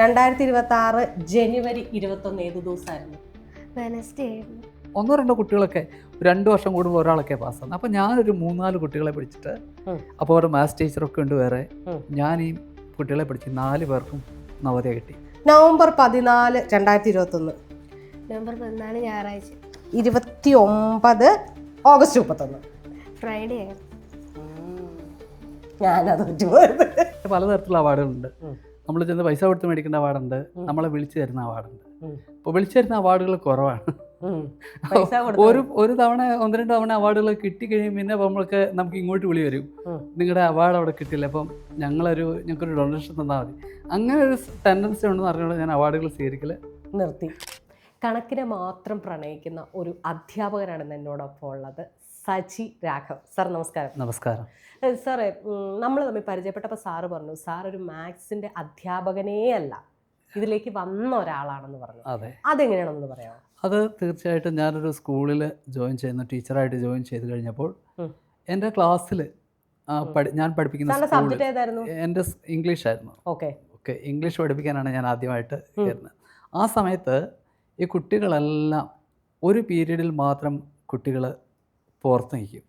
2026 ജനുവരി 21 ഏത് ദിവസമായിരുന്നു? വെനസ്ഡേ ആയിരുന്നു. ഒന്നോ രണ്ടോ കുട്ടികളൊക്കെ 2 വർഷം കൂടുമ്പോൾ ഒരാളൊക്കെ പാസ്സാണ്. അപ്പോൾ ഞാനൊരു 3-4 കുട്ടികളെ പിടിച്ചിട്ട്, അപ്പോൾ അവരുടെ മാത്സ് ടീച്ചറൊക്കെ ഉണ്ട് വേറെ, ഞാൻ ഈ കുട്ടികളെ പിടിച്ച് 4 പേർക്കും നവോദയ കിട്ടി. നവംബർ 14, 2021. നവംബർ 14 ഞായറാഴ്ച. 29 ഓഗസ്റ്റ് 31 ഫ്രൈഡേ ആയിരുന്നു. ഞാനത് പറ്റുപോയത്. പലതരത്തിലുള്ള അവാർഡുകളുണ്ട്. നമ്മൾ ചെന്ന് പൈസ കൊടുത്ത് മേടിക്കേണ്ട അവാർഡുണ്ട്, നമ്മളെ വിളിച്ചു തരുന്ന അവാർഡുണ്ട്. ഇപ്പോൾ വിളിച്ചു തരുന്ന അവാർഡുകൾ കുറവാണ്. ഒരു തവണ 1-2 തവണ അവാർഡുകൾ കിട്ടിക്കഴിയും പിന്നെ നമുക്ക് ഇങ്ങോട്ട് വിളി വരും, നിങ്ങളുടെ അവാർഡ് അവിടെ കിട്ടില്ല, അപ്പം ഞങ്ങൾക്കൊരു ഡൊണേഷൻ തന്നാൽ മതി. അങ്ങനെ ഒരു ടെൻഡൻസി ഉണ്ടെന്ന് അറിഞ്ഞുകൊണ്ട് ഞാൻ അവാർഡുകൾ സ്വീകരിക്കൽ നിർത്തി. കണക്കിനെ മാത്രം പ്രണയിക്കുന്ന ഒരു അധ്യാപകനാണ് എന്നോടൊപ്പം ഉള്ളത്, സജി രാഘവ്. സാർ നമസ്കാരം. നമസ്കാരം സാറേ, നമ്മൾ തമ്മിൽ പരിചയപ്പെട്ടപ്പോൾ സാറ് പറഞ്ഞു സാർ ഒരു മാത്സിൻ്റെ അധ്യാപകനേ അല്ല, ഇതിലേക്ക് വന്ന ഒരാളാണെന്ന് പറഞ്ഞു. അതെ, അതെങ്ങനെയാണെന്ന് പറയാമോ? അത് തീർച്ചയായിട്ടും ഞാനൊരു സ്കൂളിൽ ജോയിൻ ചെയ്യുന്ന ടീച്ചറായിട്ട് ജോയിൻ ചെയ്ത് കഴിഞ്ഞപ്പോൾ എൻ്റെ ക്ലാസ്സിൽ ഞാൻ പഠിപ്പിക്കുന്ന സബ്ജക്റ്റ് ഏതായിരുന്നു? എൻ്റെ ഇംഗ്ലീഷ് ആയിരുന്നു. ഓക്കെ, ഇംഗ്ലീഷ് പഠിപ്പിക്കാനാണ് ഞാൻ ആദ്യമായിട്ട് കയറുന്നത്. ആ സമയത്ത് ഈ കുട്ടികളെല്ലാം ഒരു പീരീഡിൽ മാത്രം കുട്ടികൾ പുറത്ത് നിൽക്കും,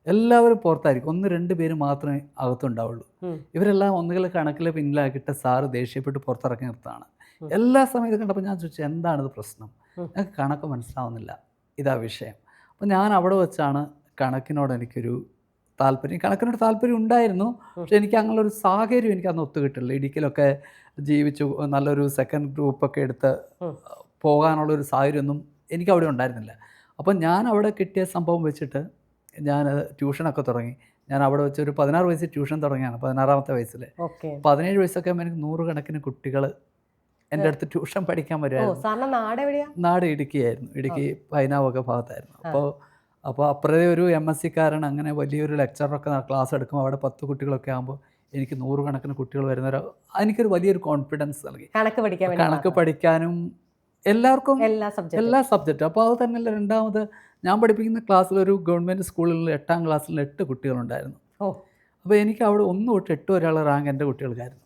എല്ലാവരും പുറത്തായിരിക്കും, 1-2 പേര് മാത്രമേ അകത്തുണ്ടാവുള്ളൂ. ഇവരെല്ലാം ഒന്നുകിൽ കണക്കിൽ പിന്നിലാക്കിയിട്ട് സാറ് ദേഷ്യപ്പെട്ട് പുറത്തിറക്കി നിർത്താണ്. എല്ലാ സമയത്തും കണ്ടപ്പോൾ ഞാൻ ചോദിച്ചു, എന്താണിത് പ്രശ്നം, എനിക്ക് കണക്ക് മനസ്സിലാവുന്നില്ല, ഇതാ വിഷയം. അപ്പോൾ ഞാൻ അവിടെ വെച്ചാണ് കണക്കിനോട് എനിക്കൊരു കണക്കിനോട് താല്പര്യം ഉണ്ടായിരുന്നു. പക്ഷെ എനിക്ക് അങ്ങനെയൊരു സാഹചര്യം എനിക്ക് അന്ന് ഒത്തുകിട്ടില്ല. ഇടുക്കിയിലൊക്കെ ജീവിച്ചു നല്ലൊരു സെക്കൻഡ് ഗ്രൂപ്പൊക്കെ എടുത്ത് പോകാനുള്ളൊരു സാഹചര്യമൊന്നും എനിക്കവിടെ ഉണ്ടായിരുന്നില്ല. അപ്പം ഞാൻ അവിടെ കിട്ടിയ സംഭവം വെച്ചിട്ട് ഞാൻ ട്യൂഷനൊക്കെ തുടങ്ങി. ഞാൻ അവിടെ വെച്ച് ഒരു 16 വയസ്സിൽ ട്യൂഷൻ തുടങ്ങിയാണ്, 16-ാമത്തെ വയസ്സിൽ. 17 വയസ്സൊക്കെ എനിക്ക് 100 കണക്കിന് കുട്ടികൾ എൻ്റെ അടുത്ത് ട്യൂഷൻ പഠിക്കാൻ വരുമായിരുന്നു. നാട് ഇടുക്കിയായിരുന്നു, ഇടുക്കി പൈനാവൊക്കെ ഭാഗത്തായിരുന്നു. അപ്പോൾ അപ്പുറത്തെ ഒരു MSc-കാരൻ അങ്ങനെ വലിയൊരു ലെക്ചറൊക്കെ ക്ലാസ് എടുക്കുമ്പോൾ അവിടെ 10 കുട്ടികളൊക്കെ ആകുമ്പോൾ എനിക്ക് 100 കണക്കിന് കുട്ടികൾ എനിക്കൊരു വലിയൊരു കോൺഫിഡൻസ് നൽകി കണക്ക് പഠിക്കാനും എല്ലാവർക്കും എല്ലാ സബ്ജക്റ്റും. അപ്പോൾ അത് തന്നെയല്ല, രണ്ടാമത് ഞാൻ പഠിപ്പിക്കുന്ന ക്ലാസ്സിലൊരു ഗവൺമെൻറ് സ്കൂളിൽ 8-ാം ക്ലാസ്സിൽ 8 കുട്ടികളുണ്ടായിരുന്നു. അപ്പോൾ എനിക്ക് അവിടെ 1 തൊട്ട് 8 വരെയുള്ള റാങ്ക് എൻ്റെ കുട്ടികൾക്കായിരുന്നു.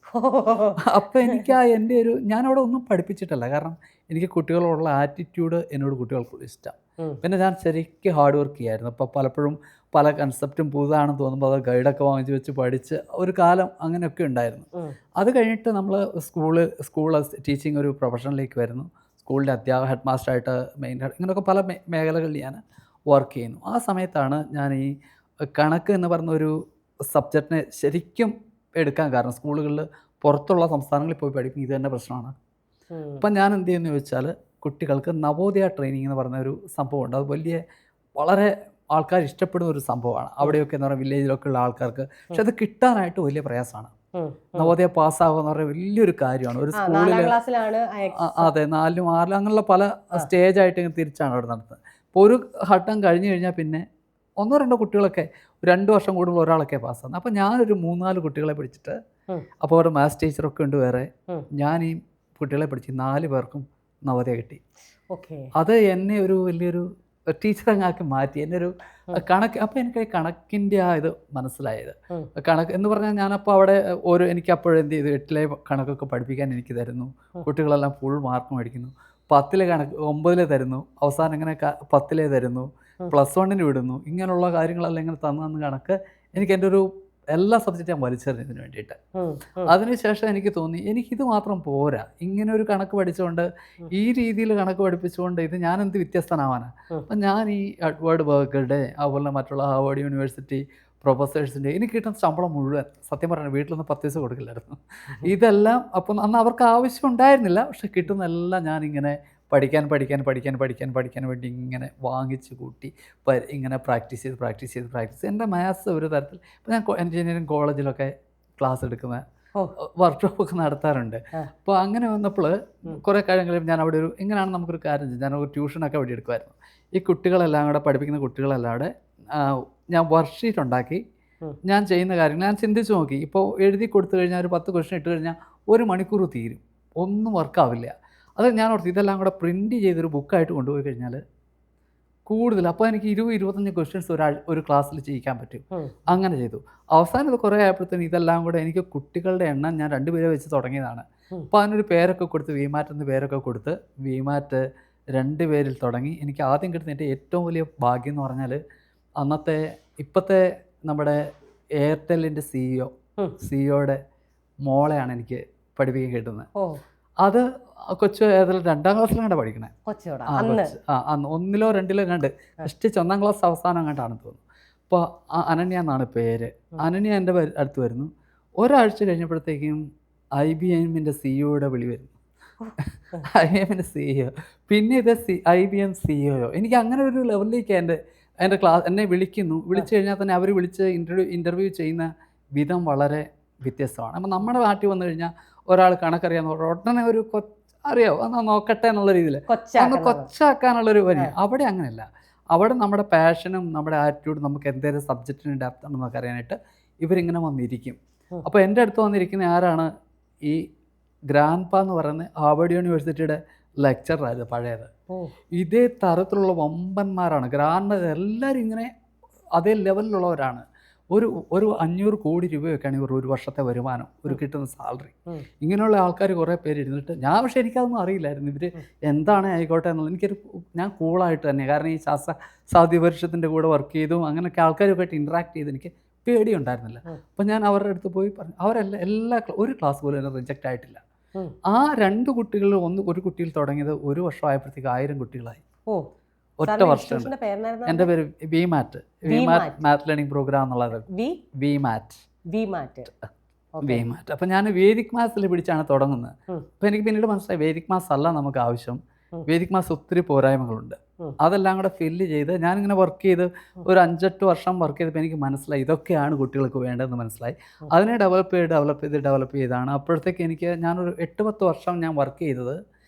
അപ്പോൾ എനിക്ക് എൻ്റെ ഞാനവിടെ ഒന്നും പഠിപ്പിച്ചിട്ടല്ല, കാരണം എനിക്ക് കുട്ടികളോടുള്ള ആറ്റിറ്റ്യൂഡ് എന്നോട് കുട്ടികൾക്കുള്ള ഇഷ്ടം. പിന്നെ ഞാൻ ശരിക്കും ഹാർഡ് വർക്ക് ചെയ്യായിരുന്നു. അപ്പോൾ പലപ്പോഴും പല കൺസെപ്റ്റും പുതുതാണെന്ന് തോന്നുമ്പോൾ അത് ഗൈഡൊക്കെ വാങ്ങിച്ച് വെച്ച് പഠിച്ച് ഒരു കാലം അങ്ങനെയൊക്കെ ഉണ്ടായിരുന്നു. അത് കഴിഞ്ഞിട്ട് നമ്മൾ സ്കൂൾ ടീച്ചിങ് ഒരു പ്രൊഫഷനിലേക്ക് വരുന്നു. സ്കൂളിൻ്റെ ഹെഡ് മാസ്റ്ററായിട്ട് ഇങ്ങനെയൊക്കെ പല മേഖലകളിൽ ഞാൻ വർക്ക് ചെയ്യുന്നു. ആ സമയത്താണ് ഞാൻ ഈ കണക്ക് എന്ന് പറഞ്ഞൊരു സബ്ജക്റ്റിനെ ശരിക്കും എടുക്കാൻ കാരണം, സ്കൂളുകളിൽ പുറത്തുള്ള സംസ്ഥാനങ്ങളിൽ പോയി പഠിക്കും, ഇത് തന്നെ പ്രശ്നമാണ്. അപ്പം ഞാൻ എന്ത് ചെയ്യുമെന്ന് ചോദിച്ചാൽ, കുട്ടികൾക്ക് നവോദയ ട്രെയിനിങ് എന്ന് പറഞ്ഞ ഒരു സംഭവമുണ്ട്. അത് വളരെ ആൾക്കാർ ഇഷ്ടപ്പെടുന്ന ഒരു സംഭവമാണ് അവിടെയൊക്കെ എന്ന് പറഞ്ഞാൽ വില്ലേജിലൊക്കെ ഉള്ള ആൾക്കാർക്ക്. പക്ഷെ അത് കിട്ടാനായിട്ട് വലിയ പ്രയാസമാണ്. നവോദയ പാസ്സാകുക എന്ന് പറഞ്ഞാൽ വലിയൊരു കാര്യമാണ്. ഒരു സ്കൂളിൽ അതെ 4-ലും 6-ലും അങ്ങനെയുള്ള പല സ്റ്റേജായിട്ട് തിരിച്ചാണ് അവിടെ നടത്തുന്നത്. അപ്പോൾ ഒരു ഘട്ടം കഴിഞ്ഞ് കഴിഞ്ഞാൽ പിന്നെ 1-2 കുട്ടികളൊക്കെ 2 വർഷം കൂടുമ്പോൾ ഒരാളൊക്കെ പാസ്സാണ്. അപ്പോൾ ഞാനൊരു 3-4 കുട്ടികളെ പിടിച്ചിട്ട്, അപ്പോൾ അവരുടെ മാത്സ് ടീച്ചറൊക്കെ ഉണ്ട് വേറെ, ഞാൻ ഈ കുട്ടികളെ പിടിച്ച് 4 പേർക്കും നവോദയ കിട്ടി. അത് എന്നെ ഒരു വലിയൊരു ടീച്ചറങ്ങാക്കി മാറ്റി. എന്നെ ഒരു കണക്ക്, അപ്പോൾ എനിക്ക് കണക്കിൻ്റെ ഇത് മനസ്സിലായത്. കണക്ക് എന്ന് പറഞ്ഞാൽ ഞാനപ്പോൾ അവിടെ എനിക്ക് അപ്പോഴും എന്ത് ചെയ്തു, 8-ലെ കണക്കൊക്കെ പഠിപ്പിക്കാൻ എനിക്ക് തരുന്നു. കുട്ടികളെല്ലാം ഫുൾ മാർക്ക് മേടിക്കുന്നു. 10-ലെ കണക്ക് 9-ലെ തരുന്നു, അവസാനം ഇങ്ങനെ 10-ലെ തരുന്നു, +1-ന് വിടുന്നു. ഇങ്ങനെയുള്ള കാര്യങ്ങളെല്ലാം ഇങ്ങനെ തന്നു കണക്ക് എനിക്ക് എൻ്റെ ഒരു എല്ലാ സബ്ജക്റ്റും ഞാൻ വലിച്ചെറിഞ്ഞതിന് വേണ്ടിയിട്ട്. അതിനുശേഷം എനിക്ക് തോന്നി, എനിക്കിത് മാത്രം പോരാ, ഇങ്ങനെ ഒരു കണക്ക് പഠിച്ചുകൊണ്ട് ഈ രീതിയിൽ കണക്ക് പഠിപ്പിച്ചുകൊണ്ട് ഇത് ഞാൻ എന്ത് വ്യത്യസ്തനാവാനാണ്. അപ്പം ഞാൻ ഈ എഡ്വേർഡ് ബർഗറുടെ അതുപോലെ മറ്റുള്ള ഹാർവേഡ് യൂണിവേഴ്സിറ്റി പ്രൊഫസേഴ്സിൻ്റെ എനിക്ക് കിട്ടുന്ന ശമ്പളം മുഴുവൻ സത്യം പറഞ്ഞാൽ വീട്ടിലൊന്നും 10 പൈസ കൊടുക്കില്ലായിരുന്നു. ഇതെല്ലാം അപ്പം അന്ന് അവർക്ക് ആവശ്യം ഉണ്ടായിരുന്നില്ല, പക്ഷെ കിട്ടുന്നതെല്ലാം ഞാനിങ്ങനെ പഠിക്കാൻ വേണ്ടി ഇങ്ങനെ വാങ്ങിച്ച് കൂട്ടി ഇങ്ങനെ പ്രാക്ടീസ് ചെയ്ത് എൻ്റെ മാത്സ് ഒരു തരത്തിൽ. ഇപ്പോൾ ഞാൻ എൻജിനീയറിംഗ് കോളേജിലൊക്കെ ക്ലാസ് എടുക്കുന്ന വർക്ക്ഷോപ്പൊക്കെ നടത്താറുണ്ട്. അപ്പോൾ അങ്ങനെ വന്നപ്പോൾ കുറേ കാര്യങ്ങളും ഞാൻ അവിടെ ഇങ്ങനെയാണ് നമുക്കൊരു കാര്യം ചെയ്യും, ഞാനൊരു ട്യൂഷനൊക്കെ അവിടെ എടുക്കുമായിരുന്നു. ഈ കുട്ടികളെല്ലാം കൂടെ പഠിപ്പിക്കുന്ന കുട്ടികളെല്ലാം കൂടെ ഞാൻ വർക്ക്ഷീറ്റ് ഉണ്ടാക്കി ഞാൻ ചെയ്യുന്ന കാര്യങ്ങൾ ഞാൻ ചിന്തിച്ച് നോക്കി. ഇപ്പോൾ എഴുതി കൊടുത്തു കഴിഞ്ഞാൽ ഒരു 10 ക്വസ്റ്റ്യൻ ഇട്ട് കഴിഞ്ഞാൽ 1 മണിക്കൂർ തീരും, ഒന്നും വർക്കാവില്ല. അത് ഞാൻ ഓർത്ത് ഇതെല്ലാം കൂടെ പ്രിൻറ്റ് ചെയ്തൊരു ബുക്കായിട്ട് കൊണ്ടുപോയി കഴിഞ്ഞാൽ കൂടുതൽ, അപ്പോൾ എനിക്ക് 20-25 ക്വസ്റ്റ്യൻസ് ഒരു ക്ലാസ്സിൽ ചെയ്യിക്കാൻ പറ്റും. അങ്ങനെ ചെയ്തു. അവസാനം ഇത് കുറേ ആയപ്പോഴത്തേന് ഇതെല്ലാം കൂടെ എനിക്ക് കുട്ടികളുടെ എണ്ണം ഞാൻ 2 പേരെ വെച്ച് തുടങ്ങിയതാണ്. അപ്പോൾ അതിനൊരു പേരൊക്കെ കൊടുത്ത് വിമാറ്റ് എന്ന് പേരൊക്കെ കൊടുത്ത് വിമാറ്റ് 2 പേരിൽ തുടങ്ങി. എനിക്ക് ആദ്യം കിട്ടുന്ന എൻ്റെ ഏറ്റവും വലിയ ഭാഗ്യം എന്ന് പറഞ്ഞാൽ ഇപ്പോഴത്തെ നമ്മുടെ എയർടെല്ലിൻ്റെ സിഇഒയുടെ മോളെയാണ് എനിക്ക് പഠിപ്പിക്കാൻ കിട്ടുന്നത്. അത് കൊച്ചു ഏതെങ്കിലും 2ാം ക്ലാസ്സിലാണ് പഠിക്കണേ. അന്ന് 1ലോ 2ലോ കണ്ട് ജസ്റ്റ് 1ാം ക്ലാസ് അവസാനം കണ്ടാണെന്ന് തോന്നുന്നു. അപ്പോൾ അനന്യ എന്നാണ് പേര്. അനന്യ എൻ്റെ അടുത്ത് വരുന്നു. ഒരാഴ്ച കഴിഞ്ഞപ്പോഴത്തേക്കും IBMൻ്റെ സിഇഒയുടെ വിളി വരുന്നു. IBMൻ്റെ സിഇഒ, പിന്നെ ഇത് IBM സിഇഒ. എനിക്ക് അങ്ങനെ ഒരു ലെവലിലേക്ക് എൻ്റെ ക്ലാസ് എന്നെ വിളിച്ചു കഴിഞ്ഞാൽ തന്നെ അവർ വിളിച്ച് ഇൻ്റർവ്യൂ ചെയ്യുന്ന വിധം വളരെ വ്യത്യസ്തമാണ്. അപ്പം നമ്മുടെ നാട്ടിൽ വന്നു കഴിഞ്ഞാൽ ഒരാൾ കണക്കറിയാന്ന് പറഞ്ഞാൽ ഉടനെ ഒരു അറിയാമോ എന്നാൽ നോക്കട്ടെ എന്നുള്ള രീതിയിൽ ഒന്ന് കൊച്ചാക്കാനുള്ളൊരു വരി. അവിടെ അങ്ങനെയല്ല. അവിടെ നമ്മുടെ പാഷനും നമ്മുടെ ആറ്റിറ്റ്യൂഡും നമുക്ക് എന്തെങ്കിലും സബ്ജക്റ്റിന് ഡെപ്ത് ഉണ്ടെന്നൊക്കെ അറിയാനായിട്ട് ഇവരിങ്ങനെ വന്നിരിക്കും. അപ്പോൾ എൻ്റെ അടുത്ത് വന്നിരിക്കുന്ന ആരാണ്? ഈ ഗ്രാൻഡ് പാ എന്ന് പറയുന്നത് ഹാർവേഡ് യൂണിവേഴ്സിറ്റിയുടെ ലെക്ചറായിരുന്നു പഴയത്. ഇതേ തരത്തിലുള്ള വമ്പന്മാരാണ് ഗ്രാൻഡ്. എല്ലാവരും ഇങ്ങനെ അതേ ലെവലിലുള്ളവരാണ്. ഒരു 500 കോടി രൂപയൊക്കെയാണ് ഇവർ ഒരു വർഷത്തെ വരുമാനം, ഒരു കിട്ടുന്ന സാലറി. ഇങ്ങനെയുള്ള ആൾക്കാർ കുറേ പേര് ഇരുന്നിട്ട് പക്ഷേ എനിക്കതൊന്നും അറിയില്ലായിരുന്നു ഇവർ എന്താണ് ആയിക്കോട്ടെ എന്നുള്ളത്. ഞാൻ കൂളായിട്ട് തന്നെ, കാരണം ഈ സാഹിത്യ പരിഷത്തിൻ്റെ കൂടെ വർക്ക് ചെയ്തും അങ്ങനെയൊക്കെ ആൾക്കാരുമായിട്ട് ഇൻട്രാക്ട് ചെയ്ത് എനിക്ക് പേടിയുണ്ടായിരുന്നില്ല. അപ്പം ഞാൻ അവരുടെ അടുത്ത് പോയി പറഞ്ഞു. അവരെല്ലാം ഒരു ക്ലാസ് പോലും എന്നെ റിജക്റ്റ് ആയിട്ടില്ല. ആ 2 കുട്ടികളിൽ ഒരു കുട്ടിയിൽ തുടങ്ങിയത് 1 വർഷമായപ്പോഴത്തേക്ക് 1000 കുട്ടികളായി. ഒറ്റ വർഷം. എൻ്റെ പേര് വിമാറ്റ് മാത്ത് ലേണിംഗ് പ്രോഗ്രാം എന്നുള്ളത്. വിമാറ്റ്. അപ്പം ഞാൻ വേദിക് മാത്സിൽ പിടിച്ചാണ് തുടങ്ങുന്നത്. അപ്പം എനിക്ക് പിന്നീട് മനസ്സിലായി വേദിക് മാത്സ് അല്ല നമുക്ക് ആവശ്യം. വേദിക് മാത്സ് ഒത്തിരി പോരായ്മകളുണ്ട്. അതെല്ലാം കൂടെ ഫില്ല് ചെയ്ത് ഞാനിങ്ങനെ വർക്ക് ചെയ്ത് ഒരു 5-8 വർഷം വർക്ക് ചെയ്തപ്പോൾ എനിക്ക് മനസ്സിലായി ഇതൊക്കെയാണ് കുട്ടികൾക്ക് വേണ്ടതെന്ന് മനസ്സിലായി. അതിനെ ഡെവലപ്പ് ചെയ്താണ്. അപ്പോഴത്തേക്ക് ഞാനൊരു 8-10 വർഷം ഞാൻ വർക്ക് ചെയ്തത്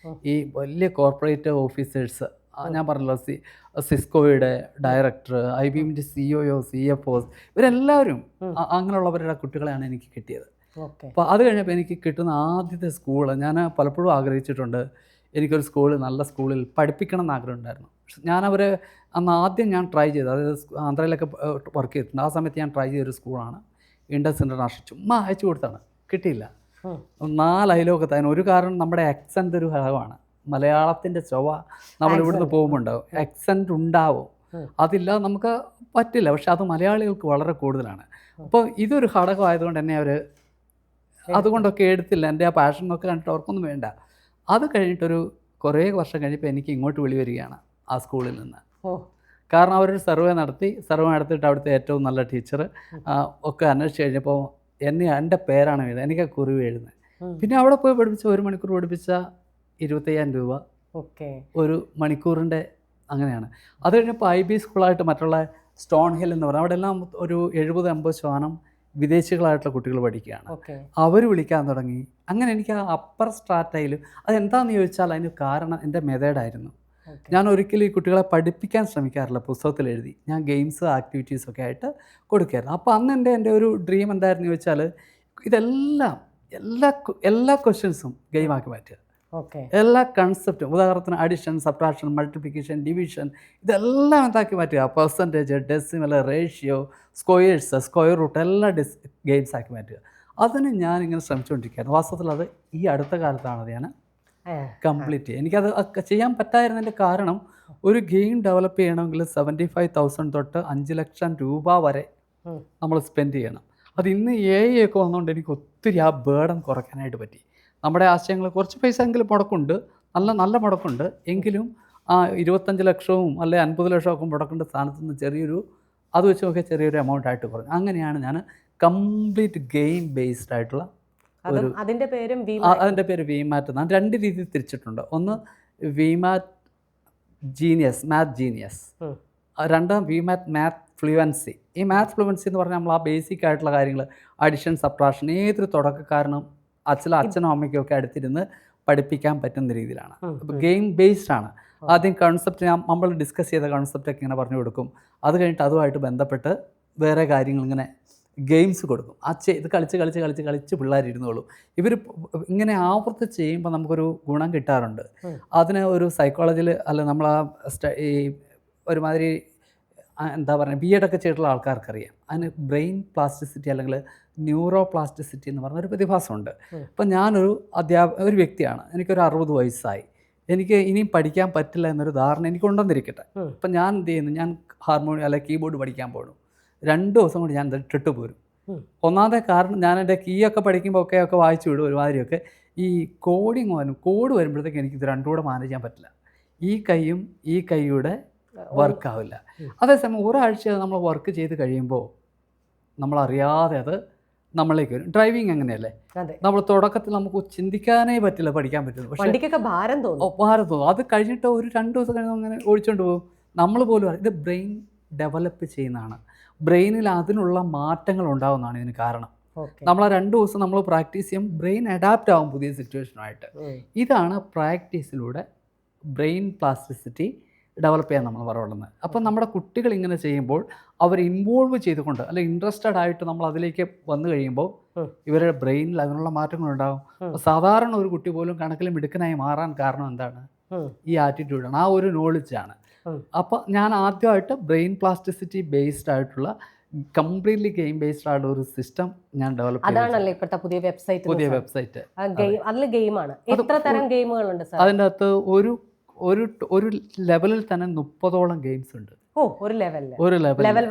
ഈ വലിയ കോർപ്പറേറ്റ് ഓഫീസേഴ്സ്, ഞാൻ പറഞ്ഞല്ലോ സിസ്കോയുടെ ഡയറക്ടർ, IBMൻ്റെ സിഇഒ, CFOs, ഇവരെല്ലാവരും അങ്ങനെയുള്ളവരുടെ കുട്ടികളെയാണ് എനിക്ക് കിട്ടിയത്. അപ്പോൾ അത് കഴിഞ്ഞപ്പോൾ എനിക്ക് കിട്ടുന്ന ആദ്യത്തെ സ്കൂള് ഞാൻ പലപ്പോഴും ആഗ്രഹിച്ചിട്ടുണ്ട്. എനിക്കൊരു നല്ല സ്കൂളിൽ പഠിപ്പിക്കണം എന്ന് ആഗ്രഹം ഉണ്ടായിരുന്നു. ഞാനവരെ ആദ്യം ഞാൻ ട്രൈ ചെയ്തത്, അതായത് ആന്ധ്രയിലൊക്കെ വർക്ക് ചെയ്തിട്ടുണ്ട്. ആ സമയത്ത് ഞാൻ ട്രൈ ചെയ്തൊരു സ്കൂളാണ് ഇൻഡസ് ഇൻ്റർനാഷണൽ. ചുമ്മാ അയച്ചു കൊടുത്താണ്, കിട്ടിയില്ല. 4 അയലോകത്ത്. അതിന് ഒരു കാരണം നമ്മുടെ ആക്സെൻ്റ് ഒരു ഘടകമാണ്. മലയാളത്തിൻ്റെ ചൊവ്വ നമ്മളിവിടുന്ന് പോകുമ്പോൾ ഉണ്ടാവും, ആക്സെൻ്റ് ഉണ്ടാവും. അതില്ലാതെ നമുക്ക് പറ്റില്ല. പക്ഷെ അത് മലയാളികൾക്ക് വളരെ കൂടുതലാണ്. അപ്പോൾ ഇതൊരു ഘടകമായതുകൊണ്ട് തന്നെ അവർ അതുകൊണ്ടൊക്കെ എടുത്തില്ല. എൻ്റെ ആ പാഷനൊക്കെ കണ്ടിട്ട് അവർക്കൊന്നും വേണ്ട. അത് കഴിഞ്ഞിട്ടൊരു കുറേ വർഷം കഴിഞ്ഞപ്പോൾ എനിക്ക് ഇങ്ങോട്ട് വിളി വരികയാണ് ആ സ്കൂളിൽ നിന്ന്. കാരണം അവരൊരു സർവേ നടത്തിയിട്ട് അവിടുത്തെ ഏറ്റവും നല്ല ടീച്ചർ ഒക്കെ അന്വേഷിച്ച് കഴിഞ്ഞപ്പോൾ എൻ്റെ പേരാണ് എഴുതുന്നത്. എനിക്ക് കുറിവ് എഴുതുന്നത്. പിന്നെ അവിടെ പോയി പഠിപ്പിച്ച 1 മണിക്കൂർ പഠിപ്പിച്ച 25,000 രൂപ ഒരു മണിക്കൂറിൻ്റെ. അങ്ങനെയാണ്. അത് കഴിഞ്ഞപ്പോൾ IB സ്കൂളായിട്ട് മറ്റുള്ള സ്റ്റോൺ ഹിൽ എന്ന് പറഞ്ഞാൽ അവിടെ എല്ലാം ഒരു 70-80% വിദേശികളായിട്ടുള്ള കുട്ടികൾ പഠിക്കുകയാണ്. അവർ വിളിക്കാൻ തുടങ്ങി. അങ്ങനെ എനിക്ക് ആ അപ്പർ സ്ട്രാറ്റയിലും അതെന്താണെന്ന് ചോദിച്ചാൽ അതിന് കാരണം എൻ്റെ മെത്തേഡായിരുന്നു. ഞാൻ ഒരിക്കലും ഈ കുട്ടികളെ പഠിപ്പിക്കാൻ ശ്രമിക്കാറില്ല പുസ്തകത്തിൽ എഴുതി. ഞാൻ ഗെയിംസ് ആക്ടിവിറ്റീസൊക്കെ ആയിട്ട് കൊടുക്കുകയായിരുന്നു. അപ്പോൾ അന്ന് എൻ്റെ ഒരു ഡ്രീം എന്തായിരുന്നു ചോദിച്ചാൽ ഇതെല്ലാം എല്ലാ ക്വസ്റ്റ്യൻസും ഗെയിമാക്കി മാറ്റുക. എല്ലാ കൺസെപ്റ്റും, ഉദാഹരണത്തിന് അഡിഷൻ, സബ്ട്രാക്ഷൻ, മൾട്ടിപ്ലിക്കേഷൻ, ഡിവിഷൻ, ഇതെല്ലാം എന്താക്കി മാറ്റുക. Percentage, decimal, ratio, square root എല്ലാം ഗെയിംസ് ആക്കി മാറ്റുക. അതിന് ഞാനിങ്ങനെ ശ്രമിച്ചുകൊണ്ടിരിക്കുകയായിരുന്നു. വാസ്തവത്തിൽ അത് ഈ അടുത്ത കാലത്താണ് ഞാൻ കംപ്ലീറ്റ് ചെയ്യുക. എനിക്കത് ചെയ്യാൻ പറ്റായിരുന്നതിൻ്റെ കാരണം ഒരു ഗെയിം ഡെവലപ്പ് ചെയ്യണമെങ്കിൽ 75,000 തൊട്ട് 5 ലക്ഷം രൂപ വരെ നമ്മൾ സ്പെൻഡ് ചെയ്യണം. അത് ഇന്ന് AI ഒക്കെ വന്നുകൊണ്ട് എനിക്ക് ഒത്തിരി ആ ബേർഡൻ കുറയ്ക്കാനായിട്ട് പറ്റി. നമ്മുടെ ആശയങ്ങൾ കുറച്ച് പൈസ എങ്കിലും മുടക്കുണ്ട്, നല്ല മുടക്കുണ്ട്. എങ്കിലും ആ 25 ലക്ഷവും അല്ലെ 50 ലക്ഷമൊക്കെ മുടക്കേണ്ട സ്ഥാനത്ത് നിന്ന് അത് വെച്ച് നോക്കിയാൽ ചെറിയൊരു എമൗണ്ട് ആയിട്ട് കുറഞ്ഞു. അങ്ങനെയാണ് ഞാൻ കംപ്ലീറ്റ് ഗെയിം ബേസ്ഡ് ആയിട്ടുള്ള അതിൻ്റെ പേര് വിമാറ്റ് എന്നാണ്. 2 രീതിയിൽ തിരിച്ചിട്ടുണ്ട്. ഒന്ന് വിമാറ്റ് ജീനിയസ്, മാത്ത് ജീനിയസ്. രണ്ടാം വിമാറ്റ് മാത്ത് ഫ്ലുവൻസി. ഈ മാത്ത് ഫ്ലുവൻസി എന്ന് പറഞ്ഞാൽ നമ്മൾ ആ ബേസിക് ആയിട്ടുള്ള കാര്യങ്ങൾ, അഡിഷൻ, സബ്ട്രാക്ഷൻ, ഏതൊരു തുടക്കക്കാരനും അച്ഛനും അമ്മയ്ക്കും ഒക്കെ അടുത്തിരുന്ന് പഠിപ്പിക്കാൻ പറ്റുന്ന രീതിയിലാണ്. അപ്പോൾ ഗെയിം ബേസ്ഡ് ആണ്. ആദ്യം കൺസെപ്റ്റ് നമ്മൾ ഡിസ്കസ് ചെയ്ത കൺസെപ്റ്റൊക്കെ ഇങ്ങനെ പറഞ്ഞു കൊടുക്കും. അത് കഴിഞ്ഞിട്ട് അതുമായിട്ട് ബന്ധപ്പെട്ട് വേറെ കാര്യങ്ങൾ ഇങ്ങനെ ഗെയിംസ് കൊടുക്കും. ഇത് കളിച്ച് പിള്ളേരിരുന്നോളും. ഇവർ ഇങ്ങനെ ആവർത്തിച്ച് ചെയ്യുമ്പോൾ നമുക്കൊരു ഗുണം കിട്ടാറുണ്ട്. അതിന് ഒരു സൈക്കോളജിയിൽ അല്ല നമ്മൾ ഈ ഒരുമാതിരി എന്താ പറയുക ബി എഡൊക്കെ ചെയ്തിട്ടുള്ള ആൾക്കാർക്കറിയാം. അതിന് ബ്രെയിൻ പ്ലാസ്റ്റിസിറ്റി അല്ലെങ്കിൽ ന്യൂറോ പ്ലാസ്റ്റിസിറ്റി എന്ന് പറഞ്ഞൊരു പ്രതിഭാസമുണ്ട്. ഇപ്പം ഞാനൊരു ഒരു വ്യക്തിയാണ്, എനിക്കൊരു 60 വയസ്സായി, എനിക്ക് ഇനിയും പഠിക്കാൻ പറ്റില്ല എന്നൊരു ധാരണ എനിക്കുണ്ടെന്നിരിക്കട്ടെ. അപ്പം ഞാൻ എന്ത് ചെയ്യുന്നു, ഞാൻ ഹാർമോണിയം അല്ലെങ്കിൽ കീബോർഡ് പഠിക്കാൻ പോകണം. 2 ദിവസം കൊണ്ട് ഞാൻ ഇട്ടിട്ട് പോരും. ഒന്നാമത്തെ കാരണം ഞാൻ എൻ്റെ കീയൊക്കെ പഠിക്കുമ്പോൾ ഒക്കെ വായിച്ചു വിടും ഒരുമാതിരിയൊക്കെ. ഈ കോഡ് വരുമ്പോഴത്തേക്ക് എനിക്കിത് രണ്ടും കൂടെ മാനേജ് ചെയ്യാൻ പറ്റില്ല. ഈ കൈയും ഈ കൈയുടെ വർക്കാവില്ല. അതേസമയം ഒരാഴ്ച നമ്മൾ വർക്ക് ചെയ്ത് കഴിയുമ്പോൾ നമ്മളറിയാതെ അത് നമ്മളിലേക്ക് വരും. ഡ്രൈവിങ് അങ്ങനെയല്ലേ, നമ്മൾ തുടക്കത്തിൽ നമുക്ക് ചിന്തിക്കാനേ പറ്റില്ല, പഠിക്കാൻ പറ്റില്ല. പക്ഷേ ഭാരം തോന്നും. അത് കഴിഞ്ഞിട്ട് ഒരു 2 ദിവസം കഴിഞ്ഞ് അങ്ങനെ ഓടിച്ചുകൊണ്ട് പോകും. നമ്മൾ പോലും ഇത് ബ്രെയിൻ ഡെവലപ്പ് ചെയ്യുന്നതാണ്. ബ്രെയിനിൽ അതിനുള്ള മാറ്റങ്ങൾ ഉണ്ടാകുന്നതാണ് ഇതിന് കാരണം. നമ്മൾ 2 ദിവസം നമ്മൾ പ്രാക്ടീസ് ചെയ്യും, ബ്രെയിൻ അഡാപ്റ്റ് ആവും പുതിയ സിറ്റുവേഷനുമായിട്ട്. ഇതാണ് പ്രാക്ടീസിലൂടെ ബ്രെയിൻ പ്ലാസ്റ്റിസിറ്റി ഡെവലപ്പ് ചെയ്യാൻ നമ്മൾ പറയുന്നത്. അപ്പം നമ്മുടെ കുട്ടികൾ ഇങ്ങനെ ചെയ്യുമ്പോൾ അവർ ഇൻവോൾവ് ചെയ്തുകൊണ്ട് അല്ലെങ്കിൽ ഇൻട്രസ്റ്റഡ് ആയിട്ട് നമ്മൾ അതിലേക്ക് വന്നു കഴിയുമ്പോൾ ഇവരുടെ ബ്രെയിനിൽ അതിനുള്ള മാറ്റങ്ങളുണ്ടാകും. സാധാരണ ഒരു കുട്ടി പോലും കണക്കിൽ മിടുക്കനായി മാറാൻ കാരണം എന്താണ്? ഈ ആറ്റിറ്റ്യൂഡാണ്, ആ ഒരു നോളജാണ്. അപ്പോൾ ഞാൻ ആദ്യമായിട്ട് ബ്രെയിൻ പ്ലാസ്റ്റിസിറ്റി ബേസ്ഡ് ആയിട്ടുള്ള കംപ്ലീറ്റ്ലി ഗെയിം ബേസ്ഡ് ആയിട്ടുള്ള ഒരു സിസ്റ്റം ഞാൻ ഡെവലപ്പ് ചെയ്തു. അതാണല്ലേ ഇപ്പോഴത്തെ പുതിയ വെബ്സൈറ്റ്. അതിൽ ഗെയിമാണ്. എത്ര തരം ഗെയിമുകളുണ്ട് സാർ? അതിൻ്റെ അകത്ത് ഒരു ലെവലിൽ തന്നെ 30ഓളം ഗെയിംസ് ഉണ്ട്. ഒരു ലെവൽ ലെവൽ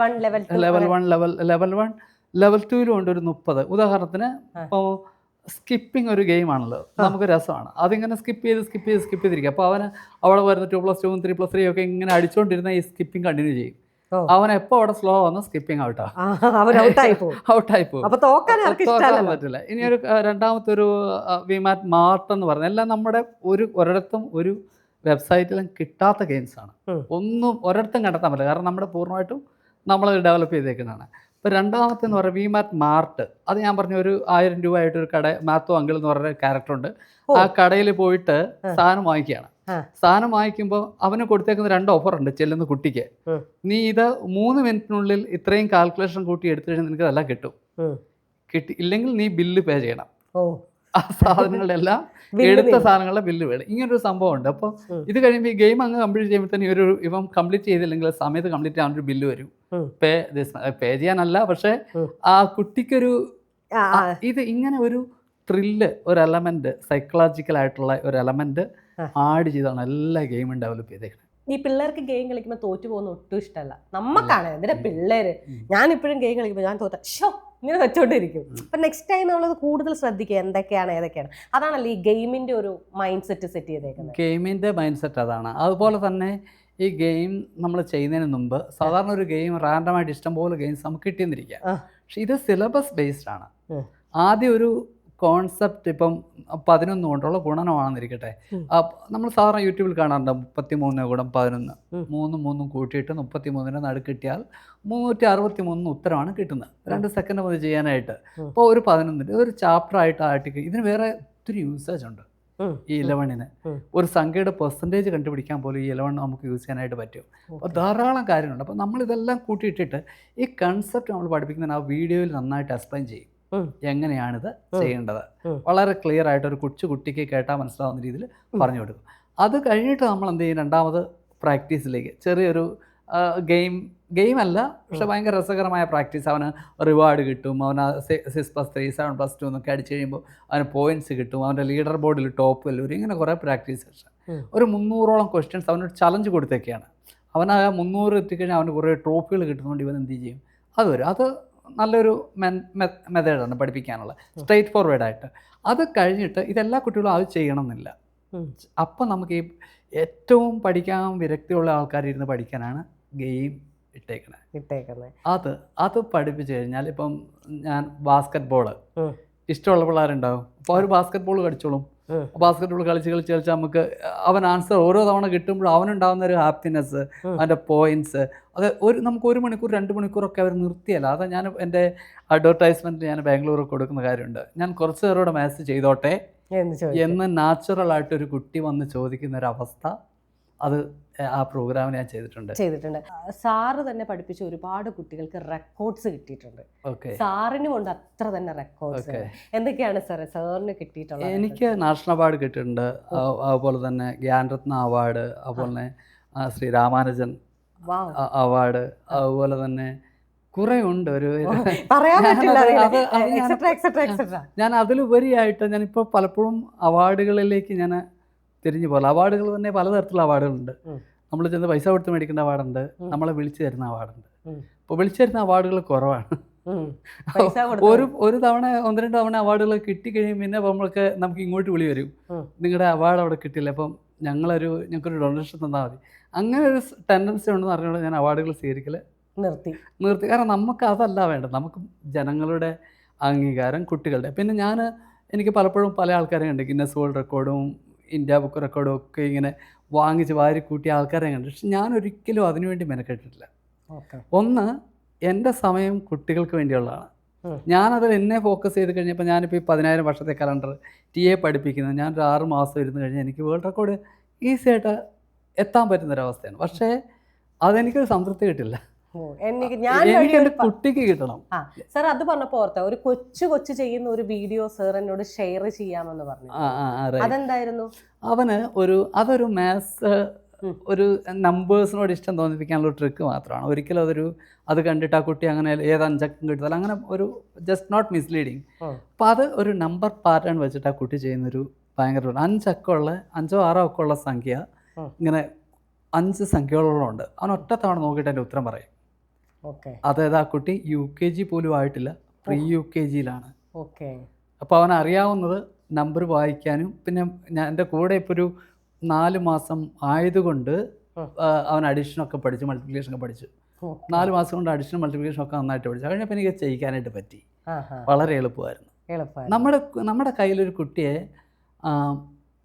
1 ലെവൽ 2 ഉണ്ട് ഒരു 30. ഉദാഹരണത്തിന് ഇപ്പോൾ സ്കിപ്പിംഗ് ഒരു ഗെയിമാണല്ലോ, നമുക്ക് രസമാണ്. അതിങ്ങനെ സ്കിപ്പ് ചെയ്തിരിക്കുക. അപ്പോൾ അവന് അവിടെ വരുന്ന 2+2 3+3 ഒക്കെ ഇങ്ങനെ അടിച്ചുകൊണ്ടിരുന്ന ഈ സ്കിപ്പിംഗ് കണ്ടിന്യൂ ചെയ്യും. അവൻ എപ്പോൾ അവിടെ സ്ലോ വന്ന് സ്കിപ്പിംഗ് ഔട്ടായി പോകും. തോക്കാൻ പറ്റില്ല. ഇനി ഒരു രണ്ടാമത്തെ ഒരു വിമാറ്റ് മാർട്ട് എന്ന് പറഞ്ഞാൽ എല്ലാം നമ്മുടെ ഒരിടത്തും ഒരു വെബ്സൈറ്റിലും കിട്ടാത്ത ഗെയിംസാണ്. ഒന്നും ഒരിടത്തും കണ്ടെത്താൻ പറ്റില്ല, കാരണം നമ്മുടെ പൂർണ്ണമായിട്ടും നമ്മൾ ഡെവലപ്പ് ചെയ്തേക്കുന്നതാണ്. ഇപ്പോൾ രണ്ടാമത്തെ എന്ന് പറയുന്നത് വിമാറ്റ് മാർട്ട്. അത് ഞാൻ പറഞ്ഞ ഒരു 1000 രൂപ ആയിട്ടൊരു കട, മാത്യു അങ്കിൾ എന്ന് പറഞ്ഞ ക്യാരക്ടറുണ്ട്. ആ കടയിൽ പോയിട്ട് സാധനം വാങ്ങിക്കുകയാണ്. സാധനം വാങ്ങിക്കുമ്പോൾ അവന് കൊടുത്തേക്കുന്ന 2 ഓഫറുണ്ട് ചെല്ലുന്ന കുട്ടിക്ക്. നീ ഇത് 3 മിനിറ്റിനുള്ളിൽ ഇത്രയും കാൽക്കുലേഷൻ കൂട്ടി എടുത്തു കഴിഞ്ഞാൽ നിനക്ക് അതെല്ലാം കിട്ടും. ഇല്ലെങ്കിൽ നീ ബില്ല് പേ ചെയ്യണം. ആ സാധനങ്ങളുടെ എല്ലാം എടുത്ത സാധനങ്ങളുടെ ബില്ല് വേണം. ഇങ്ങനൊരു സംഭവം ഉണ്ട്. അപ്പോൾ ഇത് കഴിയുമ്പോൾ ഈ ഗെയിം അങ്ങ് കംപ്ലീറ്റ് ചെയ്യുമ്പോൾ തന്നെ ഇവൻ കംപ്ലീറ്റ് ചെയ്തില്ലെങ്കിൽ സമയത്ത് കംപ്ലീറ്റ് ചെയ്യാനൊരു ബില്ല് വരും. പേ ചെയ്യാനല്ല, പക്ഷേ ആ കുട്ടിക്കൊരു ഇത് ഇങ്ങനെ ഒരു ത്രില്ല്, ഒരു എലമെന്റ്, സൈക്കോളജിക്കലായിട്ടുള്ള ഒരു എലമെന്റ് ആഡ് ചെയ്താണ് എല്ലാ ഗെയിമും ഡെവലപ്പ് ചെയ്തേക്കുന്നത്. ഈ പിള്ളേർക്ക് ഗെയിം കളിക്കുമ്പോൾ തോറ്റു പോകുന്ന ഒട്ടും ഇഷ്ടമല്ല. നമുക്കാണ് ഇതിന്റെ പിള്ളേര്. ഞാനിപ്പോഴും ഗെയിം കളിക്കുമ്പോൾ ഞാൻ തോറ്റ ഇങ്ങനെ വെച്ചോണ്ടിരിക്കും. അപ്പം നെക്സ്റ്റ് ടൈം നമ്മളത് കൂടുതൽ ശ്രദ്ധിക്കുക, എന്തൊക്കെയാണ് ഏതൊക്കെയാണ്. അതാണല്ലോ ഈ ഗെയിമിന്റെ ഒരു മൈൻഡ് സെറ്റ് ചെയ്തേക്കുന്നത്. ഗെയിമിന്റെ മൈൻഡ് സെറ്റ് അതാണ്. അതുപോലെ തന്നെ ഈ ഗെയിം നമ്മൾ ചെയ്യുന്നതിന് മുമ്പ് സാധാരണ ഒരു ഗെയിം റാൻഡമായിട്ട് ഇഷ്ടംപോലെ ഗെയിംസ് നമുക്ക് കിട്ടിയെന്നിരിക്കുക. പക്ഷെ ഇത് സിലബസ് ബേസ്ഡ് ആണ്. ആദ്യം ഒരു കോൺസെപ്റ്റ് ഇപ്പം 11 കൊണ്ടുള്ള ഗുണനമാണെന്നിരിക്കട്ടെ. നമ്മൾ സാധാരണ യൂട്യൂബിൽ കാണാറുണ്ട് 33 ഗുണം 11, 3 കൂട്ടിയിട്ട് 33 നടുക്ക് കിട്ടിയാൽ 363 ഉത്തരമാണ് കിട്ടുന്നത്. 2 സെക്കൻഡ് മതി ചെയ്യാനായിട്ട്. അപ്പോൾ ഒരു 11 ഒരു ചാപ്റ്റർ ആയിട്ട് ഇതിന് വേറെ ഒത്തിരി യൂസേജ് ഉണ്ട്. ഈ 11-ന് ഒരു സംഖ്യയുടെ പെർസെൻറ്റേജ് കണ്ടുപിടിക്കാൻ പോലും ഈ 11 നമുക്ക് യൂസ് ചെയ്യാനായിട്ട് പറ്റും. അപ്പോൾ ധാരാളം കാര്യങ്ങളുണ്ട്. അപ്പോൾ നമ്മളിതെല്ലാം കൂട്ടിയിട്ടിട്ട് ഈ കൺസെപ്റ്റ് നമ്മൾ പഠിപ്പിക്കുന്നതിന് ആ വീഡിയോയിൽ നന്നായിട്ട് എക്സ്പ്ലെയിൻ ചെയ്യും. എങ്ങനെയാണിത് ചെയ്യേണ്ടത് വളരെ ക്ലിയർ ആയിട്ട് ഒരു കുട്ടിക്ക് കേട്ടാൽ മനസ്സിലാവുന്ന രീതിയിൽ പറഞ്ഞു കൊടുക്കും. അത് കഴിഞ്ഞിട്ട് നമ്മൾ എന്ത് ചെയ്യും, രണ്ടാമത് പ്രാക്ടീസിലേക്ക് ചെറിയൊരു ഗെയിമല്ല, പക്ഷെ ഭയങ്കര രസകരമായ പ്രാക്ടീസ്. അവന് റിവാർഡ് കിട്ടും. അവന് 6+3 7+2 എന്നൊക്കെ അടിച്ചു കഴിയുമ്പോൾ അവന് പോയിന്റ്സ് കിട്ടും. അവൻ്റെ ലീഡർ ബോർഡിൽ ടോപ്പ് വരും. ഇങ്ങനെ കുറേ പ്രാക്ടീസ് സെഷൻ. ഒരു 300ഓളം ക്വസ്റ്റ്യൻസ് അവനൊരു ചലഞ്ച് കൊടുത്തേക്കാണ്. അവൻ ആ 300 എത്തിക്കഴിഞ്ഞാൽ അവന് കുറേ ട്രോഫികൾ കിട്ടുന്നതുകൊണ്ട് ഇവൻ എന്ത് ചെയ്യും, അത് വരും. അത് നല്ലൊരു മെത്തേഡാണ് പഠിപ്പിക്കാനുള്ള, സ്ട്രെയിറ്റ് ഫോർവേഡായിട്ട്. അത് കഴിഞ്ഞിട്ട് ഇതെല്ലാ കുട്ടികളും അത് ചെയ്യണമെന്നില്ല. അപ്പം നമുക്ക് ഈ ഏറ്റവും പഠിക്കാൻ വിരക്തിയുള്ള ആൾക്കാരിരുന്ന് പഠിക്കാനാണ് ഗെയിം ഇട്ടേക്കുന്നത്. അത് പഠിപ്പിച്ചു കഴിഞ്ഞാൽ ഇപ്പം ഞാൻ ബാസ്കറ്റ് ബോള് ഇഷ്ടമുള്ള പിള്ളേരുണ്ടാവും. അപ്പോൾ അവർ ബാസ്കറ്റ് ബോൾ കളിച്ചോളും. ബാസ്കറ്റ് ബോൾ കളിച്ച് നമുക്ക് അവൻ ആൻസർ ഓരോ തവണ കിട്ടുമ്പോഴും അവനുണ്ടാകുന്ന ഒരു ഹാപ്പിനെസ്, അവൻ്റെ പോയിൻറ്റ്സ്, അത് നമുക്ക് 1 മണിക്കൂർ 2 മണിക്കൂറൊക്കെ അവർ നിർത്തിയല്ല. അത് ഞാൻ എൻ്റെ അഡ്വർടൈസ്മെൻറ്റ് ഞാൻ ബാംഗ്ലൂർ കൊടുക്കുന്ന കാര്യമുണ്ട്. ഞാൻ കുറച്ച് പേരോട് മാത്സ് ചെയ്തോട്ടെ എന്ന് നാച്ചുറലായിട്ടൊരു കുട്ടി വന്ന് ചോദിക്കുന്നൊരവസ്ഥ അത് ആ പ്രോഗ്രാമിൽ ഞാൻ ചെയ്തിട്ടുണ്ട്. സാറ് തന്നെ പഠിപ്പിച്ച ഒരുപാട് കുട്ടികൾക്ക് റെക്കോർഡ്സ് കിട്ടിയിട്ടുണ്ട്. സാറിനും ഉണ്ട് അത്ര തന്നെ റെക്കോർഡ്സ്. എന്തൊക്കെയാണ് സാറിന് കിട്ടിയിട്ടുള്ളത്? എനിക്ക് നാഷണൽ അവാർഡ് കിട്ടിയിട്ടുണ്ട്. അതുപോലെ തന്നെ ഗ്യാൻരത്ന അവാർഡ്, അതുപോലെ തന്നെ ശ്രീ രാമാനുജൻ വാവ്. അവാർഡ്, അതുപോലെ തന്നെ കുറേ ഉണ്ട്. ഒരു പറയാൻ പറ്റില്ല അത് എക്സെട്രാ എക്സെട്രാ എക്സെട്രാ. ഞാൻ അതിലുപരിയായിട്ട് ഞാനിപ്പോൾ പലപ്പോഴും അവാർഡുകളിലേക്ക് ഞാൻ തിരിഞ്ഞു പോലെ. അവാർഡുകൾ തന്നെ പലതരത്തിലുള്ള അവാർഡുകളുണ്ട്. നമ്മൾ ചെന്ന് പൈസ കൊടുത്ത് മേടിക്കേണ്ട അവാർഡുണ്ട്, നമ്മളെ വിളിച്ചു തരുന്ന അവാർഡുണ്ട്. ഇപ്പോൾ വിളിച്ചു തരുന്ന അവാർഡുകൾ കുറവാണ്. ഒരു തവണ 1-2 തവണ അവാർഡുകൾ കിട്ടിക്കഴിയുമ്പോൾ പിന്നെ നമുക്ക് ഇങ്ങോട്ട് വിളി വരും, നിങ്ങളുടെ അവാർഡ് അവിടെ കിട്ടില്ല, അപ്പം ഞങ്ങൾക്കൊരു ഡൊണേഷൻ തന്നാൽ മതി. അങ്ങനെ ഒരു ടെൻഡൻസി ഉണ്ടെന്ന് അറിഞ്ഞുകൊണ്ട് ഞാൻ അവാർഡുകൾ സ്വീകരിക്കൽ നിർത്തി. കാരണം നമുക്ക് അതല്ല വേണ്ടത്. നമുക്ക് ജനങ്ങളുടെ അംഗീകാരം, കുട്ടികളുടെ. പിന്നെ എനിക്ക് പലപ്പോഴും പല ആൾക്കാരെ കണ്ട് ഗിന്നസ് വേൾഡ് റെക്കോർഡും ഇന്ത്യ ബുക്ക് റെക്കോർഡും ഒക്കെ ഇങ്ങനെ വാങ്ങിച്ച് വാരി കൂട്ടിയ ആൾക്കാരെ കണ്ടു. പക്ഷെ ഞാൻ ഒരിക്കലും അതിനുവേണ്ടി മെനക്കെട്ടിട്ടില്ല. ഒന്ന്, എൻ്റെ സമയം കുട്ടികൾക്ക് വേണ്ടിയുള്ളതാണ്. ഞാനതിൽ എന്നെ ഫോക്കസ് ചെയ്ത് കഴിഞ്ഞപ്പോൾ ഞാനിപ്പോൾ ഈ 10,000 വർഷത്തെ കലണ്ടർ TA പഠിപ്പിക്കുന്നത്, ഞാനൊരു 6 മാസം ഇരുന്ന് കഴിഞ്ഞാൽ എനിക്ക് വേൾഡ് റെക്കോർഡ് ഈസി ആയിട്ട് എത്താൻ പറ്റുന്നൊരവസ്ഥയാണ്. പക്ഷേ അതെനിക്കൊരു സംതൃപ്തി കിട്ടില്ല. എനിക്കെൻ്റെ കുട്ടിക്ക് കിട്ടണം. സാർ അത് പറഞ്ഞപ്പോ ഓർത്ത ഒരു കൊച്ചു ചെയ്യുന്ന ഒരു വീഡിയോ സാർ എന്നോട് ഷെയർ ചെയ്യാമെന്ന് പറഞ്ഞു. അതെന്തായിരുന്നു? അതൊരു മാത്സ്, ഒരു നമ്പേഴ്സിനോട് ഇഷ്ടം തോന്നിപ്പിക്കാനുള്ള ട്രിക്ക് മാത്രമാണ്. ഒരിക്കലും അത് കണ്ടിട്ട് ആ കുട്ടി അങ്ങനെ ഏത് 5 അക്കം കിട്ടുന്നില്ല, അങ്ങനെ ഒരു ജസ്റ്റ് നോട്ട് മിസ്ലീഡിങ്. അപ്പോൾ അത് ഒരു നമ്പർ പാറ്റേൺ വെച്ചിട്ട് ആ കുട്ടി ചെയ്യുന്നൊരു ഭയങ്കര 5 അക്കമുള്ള 5 6 അക്കമുള്ള സംഖ്യ, ഇങ്ങനെ 5 സംഖ്യകളോളം ഉണ്ട്. അവൻ ഒറ്റ തവണ നോക്കിയിട്ട് എൻ്റെ ഉത്തരം പറയും. അതായത് ആ കുട്ടി UKG പോലും ആയിട്ടില്ല, പ്രീ UKGയിലാണ്. അപ്പോൾ അവനറിയാവുന്നത് നമ്പർ വായിക്കാനും, പിന്നെ എൻ്റെ കൂടെ ഇപ്പോൾ ഒരു 4 മാസം ആയതുകൊണ്ട് അവൻ അഡീഷനൊക്കെ പഠിച്ചു, മൾട്ടിപ്ലിക്കേഷനൊക്കെ പഠിച്ചു. 4 മാസം കൊണ്ട് അഡീഷണൽ മൾട്ടിപ്ലിക്കേഷൻ ഒക്കെ നന്നായിട്ട് പഠിച്ചു. കഴിഞ്ഞപ്പോൾ എനിക്ക് ചെയ്യിക്കാനായിട്ട് പറ്റി. വളരെ എളുപ്പമായിരുന്നു. നമ്മുടെ കയ്യിലൊരു കുട്ടിയെ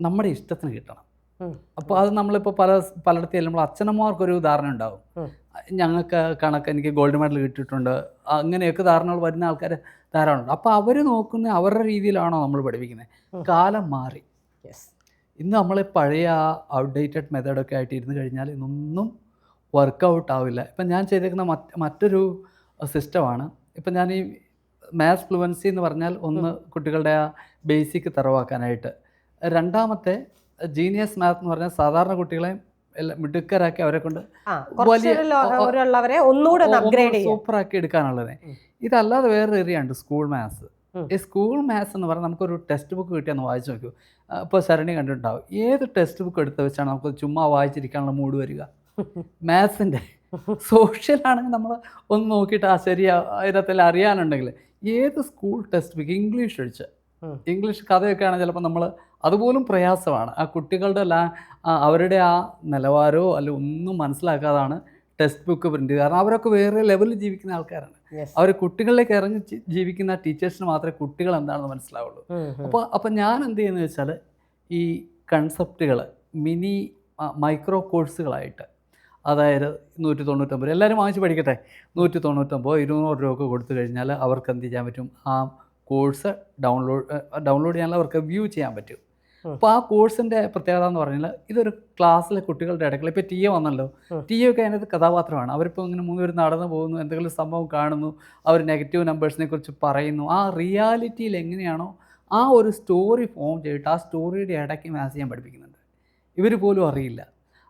നമ്മുടെ ഇഷ്ടത്തിന് കിട്ടണം. അപ്പോൾ അത് നമ്മളിപ്പോൾ പലയിടത്ത് ചെല്ലുമ്പോൾ അച്ഛനമ്മമാർക്കൊരു ധാരണ ഉണ്ടാവും, ഞങ്ങൾക്ക് എനിക്ക് ഗോൾഡ് മെഡൽ കിട്ടിയിട്ടുണ്ട്, അങ്ങനെയൊക്കെ ധാരണകൾ വരുന്ന ആൾക്കാർ ധാരാളമുണ്ട്. അപ്പോൾ അവർ നോക്കുന്ന അവരുടെ രീതിയിലാണോ നമ്മൾ പഠിപ്പിക്കുന്നത്? കാലം മാറി. ഇന്ന് നമ്മൾ പഴയ ഔട്ട്ഡേറ്റഡ് മെത്തേഡൊക്കെ ആയിട്ട് ഇരുന്ന് കഴിഞ്ഞാൽ ഇതൊന്നും വർക്കൗട്ട് ആവില്ല. ഇപ്പം ഞാൻ ചെയ്തേക്കുന്ന മറ്റൊരു സിസ്റ്റമാണ്. ഇപ്പം ഞാൻ ഈ മാത്സ് ഫ്ലുവൻസി എന്ന് പറഞ്ഞാൽ ഒന്ന് കുട്ടികളുടെ ആ ബേസിക് തറവാക്കാനായിട്ട്, രണ്ടാമത്തെ ജീനിയസ് മാത്ത് എന്ന് പറഞ്ഞാൽ സാധാരണ കുട്ടികളെ എല്ലാം മിടുക്കരാക്കി അവരെ കൊണ്ട് സൂപ്പറാക്കി എടുക്കാനുള്ളത്. ഇതല്ലാതെ വേറൊരു ഏരിയയുണ്ട് സ്കൂൾ മാത്സ്. ഈ സ്കൂൾ മാത്സ് എന്ന് പറഞ്ഞാൽ നമുക്കൊരു ടെക്സ്റ്റ് ബുക്ക് കിട്ടിയെന്ന് വായിച്ചു നോക്കൂ. ഇപ്പോൾ ശരണി കണ്ടിട്ടുണ്ടാവും, ഏത് ടെക്സ്റ്റ് ബുക്ക് എടുത്ത് വെച്ചാണ് നമുക്ക് ചുമ്മാ വായിച്ചിരിക്കാനുള്ള മൂഡ് വരിക? മാത്സിൻ്റെ. സോഷ്യലാണെങ്കിൽ നമ്മൾ ഒന്ന് നോക്കിയിട്ട് ഇതിനകത്തെല്ലാം അറിയാനുണ്ടെങ്കിൽ ഏത് സ്കൂൾ ടെക്സ്റ്റ് ബുക്ക്, ഇംഗ്ലീഷ് ഒഴിച്ച്, ഇംഗ്ലീഷ് കഥയൊക്കെ ആണെങ്കിൽ ചിലപ്പോൾ നമ്മൾ അതുപോലും പ്രയാസമാണ്. ആ കുട്ടികളുടെ അവരുടെ ആ നിലവാരമോ അല്ലെങ്കിൽ ഒന്നും മനസ്സിലാക്കാതാണ് ടെക്സ്റ്റ് ബുക്ക് പ്രിൻ്റ് ചെയ്യുക. കാരണം അവരൊക്കെ വേറെ ലെവലിൽ ജീവിക്കുന്ന ആൾക്കാരാണ്. അവർ കുട്ടികളിലേക്ക് ഇറങ്ങി ജീവിക്കുന്ന ടീച്ചേഴ്സിന് മാത്രമേ കുട്ടികൾ എന്താണെന്ന് മനസ്സിലാവുള്ളൂ. അപ്പോൾ ഞാൻ എന്ത് ചെയ്യുന്നത് വെച്ചാൽ ഈ കൺസെപ്റ്റുകൾ മൈക്രോ കോഴ്സുകളായിട്ട്, അതായത് 199 എല്ലാവരും വാങ്ങിച്ച് പഠിക്കട്ടെ, 199 200 രൂപ കൊടുത്തു കഴിഞ്ഞാൽ അവർക്ക് എന്ത് ചെയ്യാൻ പറ്റും? ആ കോഴ്സ് ഡൗൺലോഡ് ചെയ്യാനുള്ള അവർക്ക് വ്യൂ ചെയ്യാൻ പറ്റും. അപ്പോൾ ആ കോഴ്സിൻ്റെ പ്രത്യേകത എന്ന് പറഞ്ഞാൽ ഇതൊരു ക്ലാസ്സിലെ കുട്ടികളുടെ ഇടയ്ക്ക്, ഇപ്പോൾ TA വന്നല്ലോ, TA ഒക്കെ അതിനകത്ത് കഥാപാത്രമാണ്. അവരിപ്പോൾ ഇങ്ങനെ 3 പേര് നടന്നു പോകുന്നു, എന്തെങ്കിലും സംഭവം കാണുന്നു, അവർ നെഗറ്റീവ് നമ്പേഴ്സിനെ കുറിച്ച് പറയുന്നു. ആ റിയാലിറ്റിയിൽ എങ്ങനെയാണോ ആ ഒരു സ്റ്റോറി ഫോം ചെയ്തിട്ട് ആ സ്റ്റോറിയുടെ ഇടയ്ക്ക് മാത്സ് ചെയ്യാൻ പഠിപ്പിക്കുന്നുണ്ട്. ഇവർ പോലും അറിയില്ല.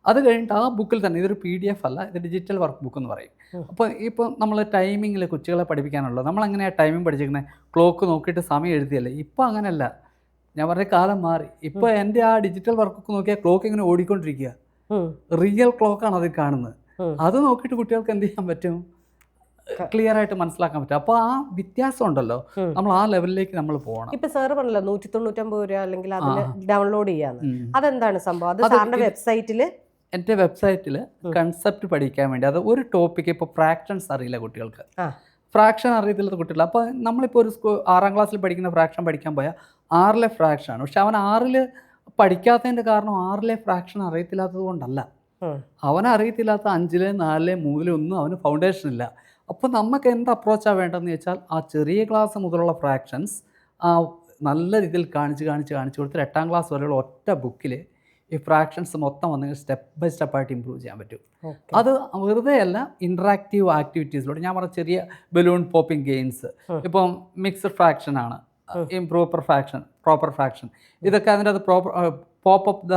അത് കഴിഞ്ഞിട്ട് ആ ബുക്കിൽ തന്നെ, ഇതൊരു PDF അല്ല, ഇത് ഡിജിറ്റൽ വർക്ക് ബുക്ക് എന്ന് പറയും. അപ്പോൾ ഇപ്പോൾ നമ്മൾ ടൈമിങ്ങിൽ കൊച്ചുകളെ പഠിപ്പിക്കാനുള്ളത്, നമ്മളെങ്ങനെയാണ് ടൈമിംഗ് പഠിച്ചിരിക്കുന്നത്? ക്ലോക്ക് നോക്കിയിട്ട് സമയം എഴുതിയല്ലേ. ഇപ്പോൾ അങ്ങനെയല്ല. ഞാൻ പറഞ്ഞ കാലം മാറി. ഇപ്പോൾ എൻ്റെ ആ ഡിജിറ്റൽ വർക്ക് ബുക്ക് നോക്കിയാൽ ക്ലോക്ക് ഇങ്ങനെ ഓടിക്കൊണ്ടിരിക്കുക, റിയൽ ക്ലോക്കാണ് അതിൽ കാണുന്നത്. അത് നോക്കിയിട്ട് കുട്ടികൾക്ക് എന്ത് ചെയ്യാൻ പറ്റും? ക്ലിയർ ആയിട്ട് മനസ്സിലാക്കാൻ പറ്റും. അപ്പോൾ ആ വ്യത്യാസം ഉണ്ടല്ലോ, നമ്മൾ ആ ലെവലിലേക്ക് നമ്മൾ പോകണം. ഇപ്പൊ സാറ് പറഞ്ഞല്ലോ 199 രൂപ അല്ലെങ്കിൽ അതിന് ഡൗൺലോഡ് ചെയ്യാന്ന്. അതെന്താണ് സംഭവം? അത് സാറിന്റെ വെബ്സൈറ്റിൽ, എൻ്റെ വെബ്സൈറ്റിൽ കൺസെപ്റ്റ് പഠിക്കാൻ വേണ്ടി, അത് ഒരു ടോപ്പിക്ക്, ഇപ്പോൾ ഫ്രാക്ഷൻസ് അറിയില്ല കുട്ടികൾക്ക്, ഫ്രാക്ഷൻ അറിയത്തില്ലാത്ത കുട്ടികൾ. അപ്പോൾ നമ്മളിപ്പോൾ ഒരു 6ാം ക്ലാസ്സിൽ പഠിക്കുന്ന ഫ്രാക്ഷൻ പഠിക്കാൻ പോയാൽ 6ലെ ഫ്രാക്ഷനാണ്. പക്ഷെ അവൻ 6ൽ പഠിക്കാത്തതിൻ്റെ കാരണം 6ലെ ഫ്രാക്ഷൻ അറിയത്തില്ലാത്തത് കൊണ്ടല്ല. അവനറിയത്തില്ലാത്ത 5ലെ 4ലെ 3ലെ ഒന്നും അവന് ഫൗണ്ടേഷൻ ഇല്ല. അപ്പോൾ നമുക്ക് എന്ത് അപ്രോച്ചാണ് വേണ്ടതെന്ന് വെച്ചാൽ ആ ചെറിയ ക്ലാസ് മുതലുള്ള ഫ്രാക്ഷൻസ് നല്ല രീതിയിൽ കാണിച്ച് കൊടുത്തിട്ട് 8ാം ക്ലാസ് വരെയുള്ള ഒറ്റ ബുക്കിൽ ഈ ഫ്രാക്ഷൻസ് മൊത്തം വന്നെങ്കിൽ സ്റ്റെപ്പ് ബൈ സ്റ്റെപ്പായിട്ട് ഇമ്പ്രൂവ് ചെയ്യാൻ പറ്റും. അത് വെറുതെ അല്ല, ഇൻട്രാക്റ്റീവ് ആക്ടിവിറ്റീസിലൂടെ. ഞാൻ പറഞ്ഞ ചെറിയ ബലൂൺ പോപ്പിംഗ് ഗെയിംസ്, ഇപ്പം മിക്സഡ് ഫ്രാക്ഷൻ ആണ്, പ്രോപ്പർ ഫ്രാക്ഷൻ, ഇതൊക്കെ അതിൻ്റെ അത് pop up the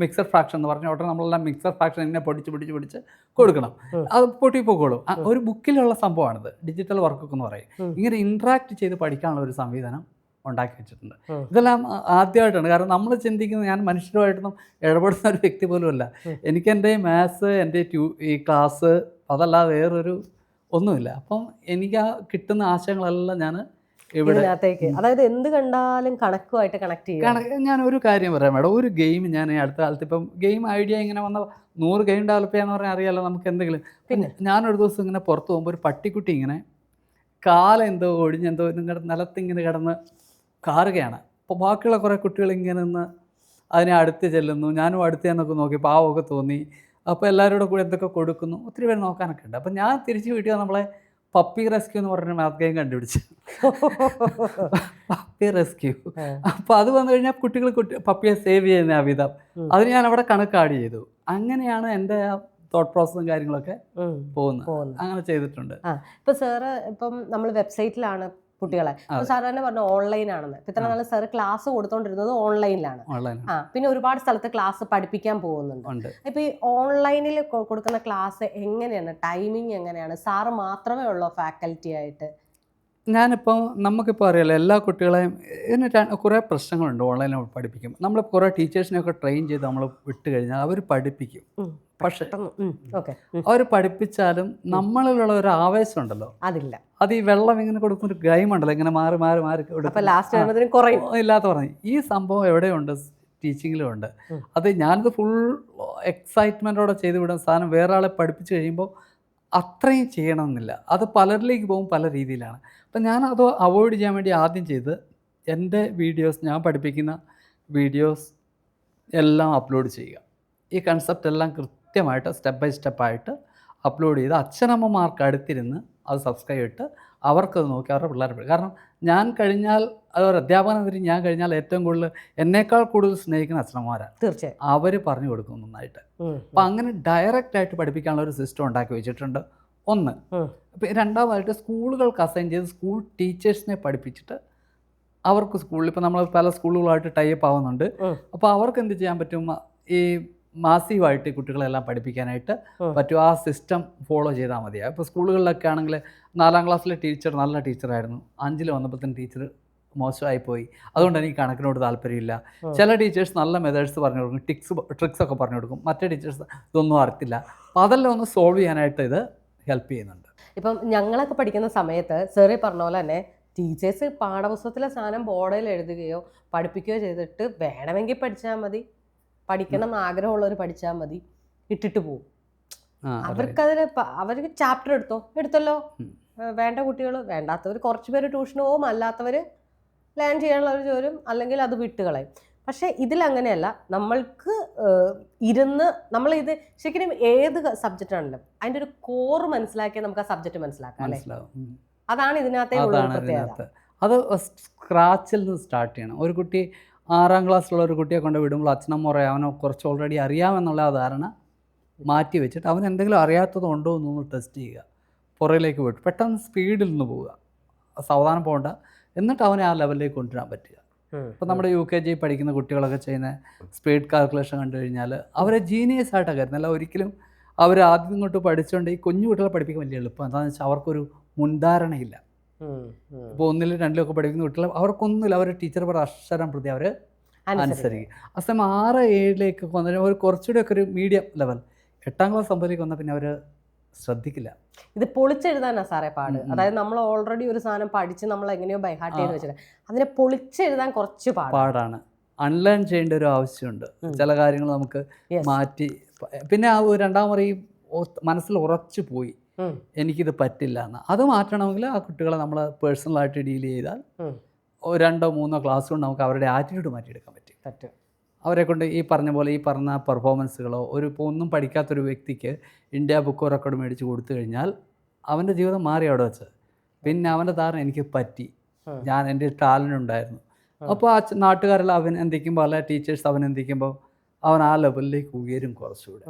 mixed fraction എന്ന് പറഞ്ഞ ഉടനെ നമ്മളെല്ലാം മിക്സഡ് ഫ്രാക്ഷൻ ഇങ്ങനെ പൊടിച്ച് കൊടുക്കണം. അത് പൊട്ടിപ്പോക്കോളും. ഒരു ബുക്കിലുള്ള സംഭവമാണിത്, ഡിജിറ്റൽ വർക്കൊക്കെ എന്ന് പറയും. ഇങ്ങനെ ഇൻട്രാക്ട് ചെയ്ത് പഠിക്കാനുള്ള ഒരു സംവിധാനം ഉണ്ടാക്കി വെച്ചിട്ടുണ്ട്. ഇതെല്ലാം ആദ്യമായിട്ടാണ്. കാരണം നമ്മൾ ചിന്തിക്കുന്നത്, ഞാൻ മനുഷ്യരുമായിട്ടൊന്നും ഇടപെടുന്ന ഒരു വ്യക്തി പോലുമല്ല. എനിക്ക് എൻ്റെ മാത്സ്, എൻ്റെ ഈ ക്ലാസ്, അതല്ലാതെ വേറൊരു ഒന്നുമില്ല. അപ്പം എനിക്ക് ആ കിട്ടുന്ന ആശയങ്ങളെല്ലാം ഞാൻ ഇതിനകത്തേക്ക്, അതായത് എന്ത് കണ്ടാലും കണക്കുമായിട്ട് കണക്ട് ചെയ്യും. ഞാൻ ഒരു കാര്യം പറയാം മാഡം, ഒരു ഗെയിം ഞാൻ അടുത്ത കാലത്ത് ഇപ്പം ഗെയിം ഐഡിയ ഇങ്ങനെ വന്ന 100 ഗെയിം ഡെവലപ്പ് ചെയ്യാന്ന് പറഞ്ഞാൽ അറിയാമല്ലോ നമുക്ക് എന്തെങ്കിലും. പിന്നെ ഞാനൊരു ദിവസം ഇങ്ങനെ പുറത്ത് പോകുമ്പോൾ ഒരു പട്ടിക്കുട്ടി ഇങ്ങനെ കാലെന്തോ ഒടിഞ്ഞെന്തോ നിങ്ങളുടെ നിലത്തിങ്ങനെ കിടന്ന് കാറുകയാണ്. അപ്പോൾ ബാക്കിയുള്ള കുറേ കുട്ടികൾ ഇങ്ങനെ നിന്ന് അതിനെ അടുത്ത് ചെല്ലുന്നു. ഞാനും അടുത്ത് ചെന്നൊക്കെ നോക്കി, പാവമൊക്കെ തോന്നി. അപ്പോൾ എല്ലാവരോടും കൂടെ എന്തൊക്കെ കൊടുക്കുന്നു, ഒത്തിരി പേര് നോക്കാനൊക്കെ ഉണ്ട്. അപ്പം ഞാൻ തിരിച്ച് വീട്ടിൽ നമ്മളെ പപ്പി റെസ്ക്യൂ എന്ന് പറഞ്ഞൊരു മാത്ത് ഗെയിം കണ്ടുപിടിച്ചു. Puppy rescue. അപ്പോൾ അത് വന്നു കഴിഞ്ഞാൽ കുട്ടികൾ പപ്പിയെ സേവ് ചെയ്യുന്ന ആ വിധം അതിന് ഞാൻ അവിടെ കണക്ക് ആഡ് ചെയ്തു. അങ്ങനെയാണ് എൻ്റെ തോട്ട് പ്രോസസ്സും കാര്യങ്ങളൊക്കെ പോകുന്നത്. അങ്ങനെ ചെയ്തിട്ടുണ്ട്. ഇപ്പം സാറ് ഇപ്പം നമ്മൾ വെബ്സൈറ്റിലാണ് കുട്ടികളെ, സാർ തന്നെ പറഞ്ഞു ഓൺലൈൻ ആണെന്ന്. ഇത്ര നാൾ സാർ ക്ലാസ് കൊടുത്തോണ്ടിരുന്നത് ഓൺലൈനിലാണ്. പിന്നെ ഒരുപാട് സ്ഥലത്ത് ക്ലാസ് പഠിപ്പിക്കാൻ പോകുന്നുണ്ട്. ഇപ്പൊ ഈ ഓൺലൈനിൽ കൊടുക്കുന്ന ക്ലാസ് എങ്ങനെയാണ്, ടൈമിങ് എങ്ങനെയാണ്? സാറ് മാത്രമേ ഉള്ളൂ ഫാക്കൽറ്റി ആയിട്ട്? ഞാനിപ്പോൾ നമുക്കിപ്പോൾ അറിയാലോ എല്ലാ കുട്ടികളെയും ഇതിന് കുറേ പ്രശ്നങ്ങളുണ്ട് ഓൺലൈനിൽ പഠിപ്പിക്കും. നമ്മൾ കുറേ ടീച്ചേഴ്സിനെയൊക്കെ ട്രെയിൻ ചെയ്ത് നമ്മൾ വിട്ട് കഴിഞ്ഞാൽ അവർ പഠിപ്പിക്കും. പക്ഷേ അവർ പഠിപ്പിച്ചാലും നമ്മളിലുള്ള ഒരു ആവേശം ഉണ്ടല്ലോ, അതില്ല. അത് ഈ വെള്ളം ഇങ്ങനെ കൊടുക്കുന്ന ഒരു ഗെയിം ഉണ്ടല്ലോ, ഇങ്ങനെ മാറി മാറി മാറി ഇല്ലാത്ത പറഞ്ഞു. ഈ സംഭവം എവിടെയുണ്ട്? ടീച്ചിങ്ങിലും ഉണ്ട്. അത് ഞാനിത് ഫുൾ എക്സൈറ്റ്മെൻറ്റോടെ ചെയ്ത് വിടുന്ന സാധനം വേറെ ആളെ പഠിപ്പിച്ച് കഴിയുമ്പോൾ അത്രയും ചെയ്യണമെന്നില്ല. അത് പലരിലേക്ക് പോകും, പല രീതിയിലാണ്. അപ്പം ഞാനത് അവോയ്ഡ് ചെയ്യാൻ വേണ്ടി ആദ്യം ചെയ്ത് എൻ്റെ വീഡിയോസ്, ഞാൻ പഠിപ്പിക്കുന്ന വീഡിയോസ് എല്ലാം അപ്ലോഡ് ചെയ്യുക. ഈ കൺസെപ്റ്റ് എല്ലാം കൃത്യമായിട്ട് സ്റ്റെപ്പ് ബൈ സ്റ്റെപ്പായിട്ട് അപ്ലോഡ് ചെയ്ത് അച്ഛനമ്മമാർക്ക് അടുത്തിരുന്ന് അത് സബ്സ്ക്രൈബ് ഇട്ട് അവർക്കത് നോക്കി അവരുടെ പിള്ളേരെ. കാരണം ഞാൻ കഴിഞ്ഞാൽ, അതൊരു അധ്യാപകനെതിരെ ഞാൻ കഴിഞ്ഞാൽ ഏറ്റവും കൂടുതൽ എന്നേക്കാൾ കൂടുതൽ സ്നേഹിക്കുന്ന അച്ഛനമ്മമാരാണ്. തീർച്ചയായും അവർ പറഞ്ഞു കൊടുക്കും നന്നായിട്ട്. അപ്പം അങ്ങനെ ഡയറക്റ്റായിട്ട് പഠിപ്പിക്കാനുള്ള ഒരു സിസ്റ്റം ഉണ്ടാക്കി വെച്ചിട്ടുണ്ട്. ഒന്ന്. ഇപ്പം രണ്ടാമതായിട്ട് സ്കൂളുകൾക്ക് അസൈൻ ചെയ്ത് സ്കൂൾ ടീച്ചേഴ്സിനെ പഠിപ്പിച്ചിട്ട് അവർക്ക് സ്കൂളിൽ, ഇപ്പോൾ നമ്മൾ പല സ്കൂളുകളായിട്ട് ടൈപ്പ് ആവുന്നുണ്ട്. അപ്പോൾ അവർക്ക് എന്ത് ചെയ്യാൻ പറ്റും? ഈ മാസീവായിട്ട് ഈ കുട്ടികളെല്ലാം പഠിപ്പിക്കാനായിട്ട് പറ്റും. ആ സിസ്റ്റം ഫോളോ ചെയ്താൽ മതിയാകും. ഇപ്പോൾ സ്കൂളുകളിലൊക്കെ ആണെങ്കിൽ 4ാം ക്ലാസ്സിലെ ടീച്ചർ നല്ല ടീച്ചറായിരുന്നു, 5ൽ വന്നപ്പോഴത്തേന് ടീച്ചർ മോശമായിപ്പോയി, അതുകൊണ്ട് എനിക്ക് കണക്കിനോട് താല്പര്യമില്ല. ചില ടീച്ചേഴ്സ് നല്ല മെത്തേഡ്സ് പറഞ്ഞു കൊടുക്കും, ട്രിക്സ് ഒക്കെ പറഞ്ഞു കൊടുക്കും. മറ്റേ ടീച്ചേഴ്സ് ഇതൊന്നും അറിയത്തില്ല. അപ്പോൾ അതെല്ലാം ഒന്ന് സോൾവ് ചെയ്യാനായിട്ട് ഇത് ഹെൽപ്പ് ചെയ്യുന്നുണ്ട്. ഇപ്പം ഞങ്ങളൊക്കെ പഠിക്കുന്ന സമയത്ത് സാറേ പറഞ്ഞ പോലെ തന്നെ ടീച്ചേഴ്സ് പാഠപുസ്തകത്തിലെ സാധനം ബോർഡിൽ എഴുതുകയോ പഠിപ്പിക്കുകയോ ചെയ്തിട്ട് വേണമെങ്കിൽ പഠിച്ചാൽ മതി, പഠിക്കണം എന്ന് ആഗ്രഹമുള്ളവർ പഠിച്ചാൽ മതി, ഇട്ടിട്ട് പോകും. അവർക്ക് ചാപ്റ്റർ എടുത്തല്ലോ, വേണ്ട കുട്ടികൾ, വേണ്ടാത്തവർ കുറച്ച് പേര് ട്യൂഷന് പോകും, അല്ലാത്തവർ ലേൺ ചെയ്യാനുള്ളവർ ചോരും, അല്ലെങ്കിൽ അത് വിട്ടുകളയും. പക്ഷേ ഇതിലങ്ങനെയല്ല. നമ്മൾക്ക് ഇരുന്ന് നമ്മളിത് ശരിക്കും ഏത് സബ്ജക്റ്റ് ആണല്ലോ അതിൻ്റെ ഒരു കോർ മനസ്സിലാക്കിയാൽ നമുക്ക് ആ സബ്ജക്റ്റ് മനസ്സിലാക്കാം അല്ലേ? അതാണ് ഇതിനകത്തെ പ്രത്യേകത. അത് സ്ക്രാച്ചിൽ നിന്ന് സ്റ്റാർട്ട് ചെയ്യണം. ഒരു കുട്ടി 6ാം ക്ലാസ്സിലുള്ള ഒരു കുട്ടിയെ കൊണ്ട് വിടുമ്പോൾ അച്ഛനമ്മ പറയും അവനോ കുറച്ച് ഓൾറെഡി അറിയാമെന്നുള്ള ധാരണ മാറ്റി വെച്ചിട്ട് അവൻ എന്തെങ്കിലും അറിയാത്തതുണ്ടോ എന്നൊന്ന് ടെസ്റ്റ് ചെയ്യുക. പുറകിലേക്ക് പോയിട്ട് പെട്ടെന്ന് സ്പീഡിൽ നിന്ന് പോവുക, സാവധാനം പോകണ്ട, എന്നിട്ട് അവനെ ആ ലെവലിലേക്ക് കൊണ്ടുവരാൻ പറ്റുക. ഇപ്പോൾ നമ്മുടെ UKG പഠിക്കുന്ന കുട്ടികളൊക്കെ ചെയ്യുന്ന സ്പീഡ് കാൽക്കുലേഷൻ കണ്ടു കഴിഞ്ഞാൽ അവരെ ജീനിയസ് ആയിട്ടൊക്കെ ആയിരുന്നല്ല. ഒരിക്കലും അവർ ആദ്യം തൊട്ട് പഠിച്ചുകൊണ്ട് ഈ കുഞ്ഞു കുട്ടികളെ പഠിപ്പിക്കാൻ വലിയ എളുപ്പം. എന്താണെന്ന് വെച്ചാൽ അവർക്കൊരു മുൻധാരണയില്ല. ഇപ്പോൾ 1ലും 2ലും പഠിക്കുന്ന കുട്ടികൾ അവർക്കൊന്നുമില്ല, അവർ ടീച്ചർ പറഞ്ഞ അക്ഷരം പ്രതി അവർ അനുസരിക്കും. അസമയം 6, 7ലേക്ക് വന്നിട്ട് അവർ കുറച്ചുകൂടി ഒക്കെ ഒരു മീഡിയം ലെവൽ, 8ാം ക്ലാസ് 9ലേക്ക് വന്നാൽ പിന്നെ അവർ ശ്രദ്ധിക്കില്ല. ഇത് പൊളിച്ചെഴുതാനാ സാറേ പാട്. അതായത് നമ്മൾ ഓൾറെഡി ഒരു സാധനം പഠിച്ച് നമ്മൾ എങ്ങനെയോ ബൈഹാർട്ട് ചെയ്ത് വെച്ചിട്ട് അതിനെ പൊളിച്ചെഴുതാൻ കുറച്ച് പാടാണ്. അൺലേൺ ചെയ്യേണ്ട ഒരു ആവശ്യമുണ്ട്. ചില കാര്യങ്ങൾ നമുക്ക് മാറ്റി, പിന്നെ ആ രണ്ടാമത് ഈ മനസ്സിൽ ഉറച്ചു പോയി എനിക്കിത് പറ്റില്ല എന്ന്. അത് മാറ്റണമെങ്കിൽ ആ കുട്ടികളെ നമ്മൾ പേഴ്സണലായിട്ട് ഡീൽ ചെയ്താൽ 2 or 3 ക്ലാസ് കൊണ്ട് നമുക്ക് അവരുടെ ആറ്റിറ്റ്യൂഡ് മാറ്റിയെടുക്കാൻ പറ്റും. അവരെ കൊണ്ട് ഈ പറഞ്ഞ പോലെ ഈ പറഞ്ഞ പെർഫോമൻസുകളോ ഇപ്പോൾ ഒന്നും പഠിക്കാത്തൊരു വ്യക്തിക്ക് ഇന്ത്യ ബുക്ക് ഓഫ് റെക്കോർഡ് മേടിച്ച് കൊടുത്തു കഴിഞ്ഞാൽ അവൻ്റെ ജീവിതം മാറി അവിടെ വെച്ച്. പിന്നെ അവൻ്റെ ധാരണ എനിക്ക് പറ്റി, ഞാൻ എൻ്റെ ടാലൻ്റ് ഉണ്ടായിരുന്നു. അപ്പോൾ ആ നാട്ടുകാരെല്ലാം അവൻ എന്തിക്കുമ്പോൾ അല്ലെ ടീച്ചേഴ്സ് അവൻ എന്തിക്കുമ്പോൾ അവൻ ആ ലെവലിലേക്ക് ഉയരും കുറച്ചുകൂടെ.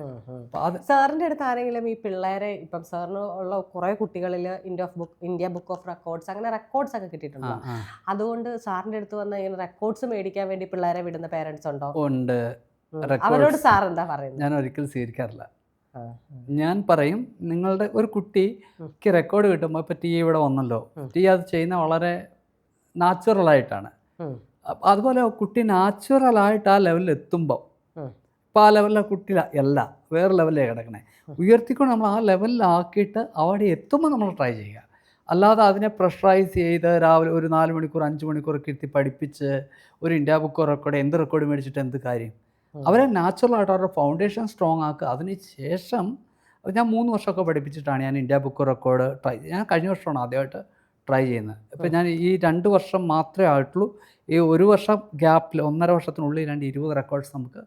സാറിൻ്റെ അടുത്ത് ആരെങ്കിലും ഈ പിള്ളേരെ, ഇപ്പം സാറിന് ഉള്ള കുറേ കുട്ടികളിൽ ഇന്ത്യ ബുക്ക് ഓഫ് റെക്കോർഡ്സ് അങ്ങനെ റെക്കോർഡ്സ് ഒക്കെ കിട്ടിയിട്ടുണ്ട്. അതുകൊണ്ട് സാറിൻ്റെ അടുത്ത് വന്ന് ഇങ്ങനെ റെക്കോർഡ്സ് മേടിക്കാൻ വേണ്ടി പിള്ളേരെ വിടുന്ന പേരൻസ് ഉണ്ടോ? ഉണ്ട്. അവരോട് സാർ എന്താ പറയുന്നത്? ഞാൻ ഒരിക്കലും സ്വീകരിക്കാറില്ല. ആ, ഞാൻ പറയും, നിങ്ങളുടെ ഒരു കുട്ടിക്ക് റെക്കോർഡ് കിട്ടുമ്പോൾ ഇപ്പോൾ ടീ ഇവിടെ വന്നല്ലോ, ടീ അത് ചെയ്യുന്ന വളരെ നാച്ചുറലായിട്ടാണ്. ഉം, അതുപോലെ കുട്ടി നാച്ചുറലായിട്ട് ആ ലെവലിൽ എത്തുമ്പോൾ, ഇപ്പോൾ ആ ലെവലിലെ കുട്ടി അല്ല, വേറെ ലെവലിലേ കിടക്കണേ, ഉയർത്തിക്കൊണ്ട് നമ്മൾ ആ ലെവലിലാക്കിയിട്ട് അവിടെ എത്തുമ്പോൾ നമ്മൾ ട്രൈ ചെയ്യുക. അല്ലാതെ അതിനെ പ്രഷറൈസ് ചെയ്ത് രാവിലെ ഒരു 4 മണിക്കൂർ 5 മണിക്കൂറൊക്കെ ഇരുത്തി പഠിപ്പിച്ച് ഒരു ഇന്ത്യ ബുക്ക് റെക്കോർഡ് എന്ത് റെക്കോർഡ് മേടിച്ചിട്ട് എന്ത് കാര്യം? അവരെ നാച്ചുറലായിട്ട് അവരുടെ ഫൗണ്ടേഷൻ സ്ട്രോങ് ആക്കുക. അതിന് ശേഷം ഞാൻ 3 വർഷമൊക്കെ പഠിപ്പിച്ചിട്ടാണ് ഞാൻ ഇന്ത്യ ബുക്ക് റെക്കോർഡ് ഞാൻ കഴിഞ്ഞ വർഷമാണ് ആദ്യമായിട്ട് ട്രൈ ചെയ്യുന്നത്. ഇപ്പം ഞാൻ ഈ 2 വർഷം മാത്രമേ ആയിട്ടുള്ളൂ. ഈ 1 വർഷം ഗ്യാപ്പിൽ 1.5 വർഷത്തിനുള്ളിൽ 20 റെക്കോർഡ്സ് നമുക്ക്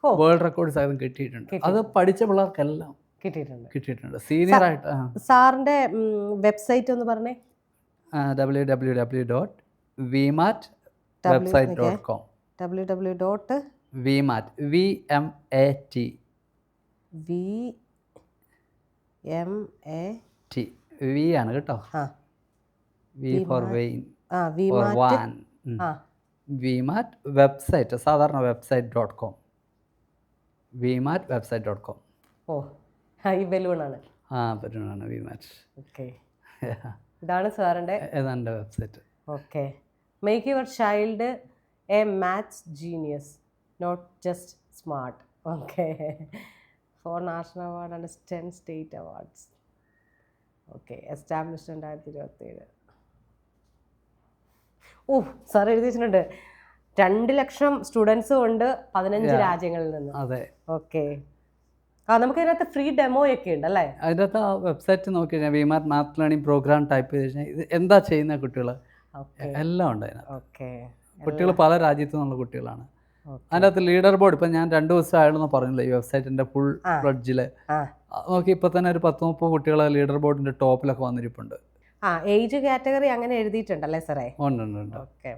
വേൾഡ് റെക്കോർഡ്സ് ആയതും കിട്ടിയിട്ടുണ്ട്. അത് പഠിച്ച പിള്ളേർക്കെല്ലാം കിട്ടിയിട്ടുണ്ട്. സീനിയറായിട്ട് സാറിന്റെ വെബ്സൈറ്റ് ഒന്ന് പറഞ്ഞേ. www.vmat.website.com. www. VMAT VMAT V ആണ് കേട്ടോ. V for vein or van. VMAT website, സാധാരണ website.com. VMAT.website.com. ഓ, ഈ ബലൂണാണ്. ബലൂണാണ് VMAT. ഓക്കെ, ഇതാണ് സാറിൻ്റെ ഏതാണ്ട് website. Okay. Make your child a maths genius, not just smart. Okay. 4 national award and 10 state awards. Okay. Established 2027. ഓ, sir എഴുതി വെച്ചിട്ടുണ്ട് 2 ലക്ഷം സ്റ്റുഡൻസും ഉണ്ട് 15 രാജ്യങ്ങളിൽ നിന്ന്. അതെ. ഓക്കെ. നമുക്ക് ഇതിനകത്ത് ഫ്രീ ഡെമോ ഒക്കെ ഉണ്ട് അല്ലേ? അതിൻ്റെ അകത്ത് ആ വെബ്സൈറ്റ് നോക്കി കഴിഞ്ഞാൽ VMAT math learning program type ചെയ്ത് കഴിഞ്ഞാൽ ഇത് എന്താ ചെയ്യുന്ന കുട്ടികൾ എല്ലാം ഉണ്ട് അതിനകത്ത്. ഓക്കെ. കുട്ടികൾ പല രാജ്യത്തു നിന്നുള്ള കുട്ടികളാണ്. അതിൻ്റെ അകത്ത് ലീഡർ ബോർഡ് ഇപ്പം ഞാൻ 2 ദിവസം ആയാലെന്ന് പറഞ്ഞില്ല ഈ വെബ്സൈറ്റിൻ്റെ ഫുൾ ഫ്ലഡ്ജിൽ നോക്കി ഇപ്പോൾ തന്നെ ഒരു 10-30 കുട്ടികൾ ലീഡർ ബോർഡിൻ്റെ ടോപ്പിലൊക്കെ വന്നിരിപ്പുണ്ട്. ഏജ് കാറ്റഗറി അങ്ങനെ എഴുതിയിട്ടുണ്ടല്ലേ സാറേ? ഉണ്ട്. ഓക്കെ.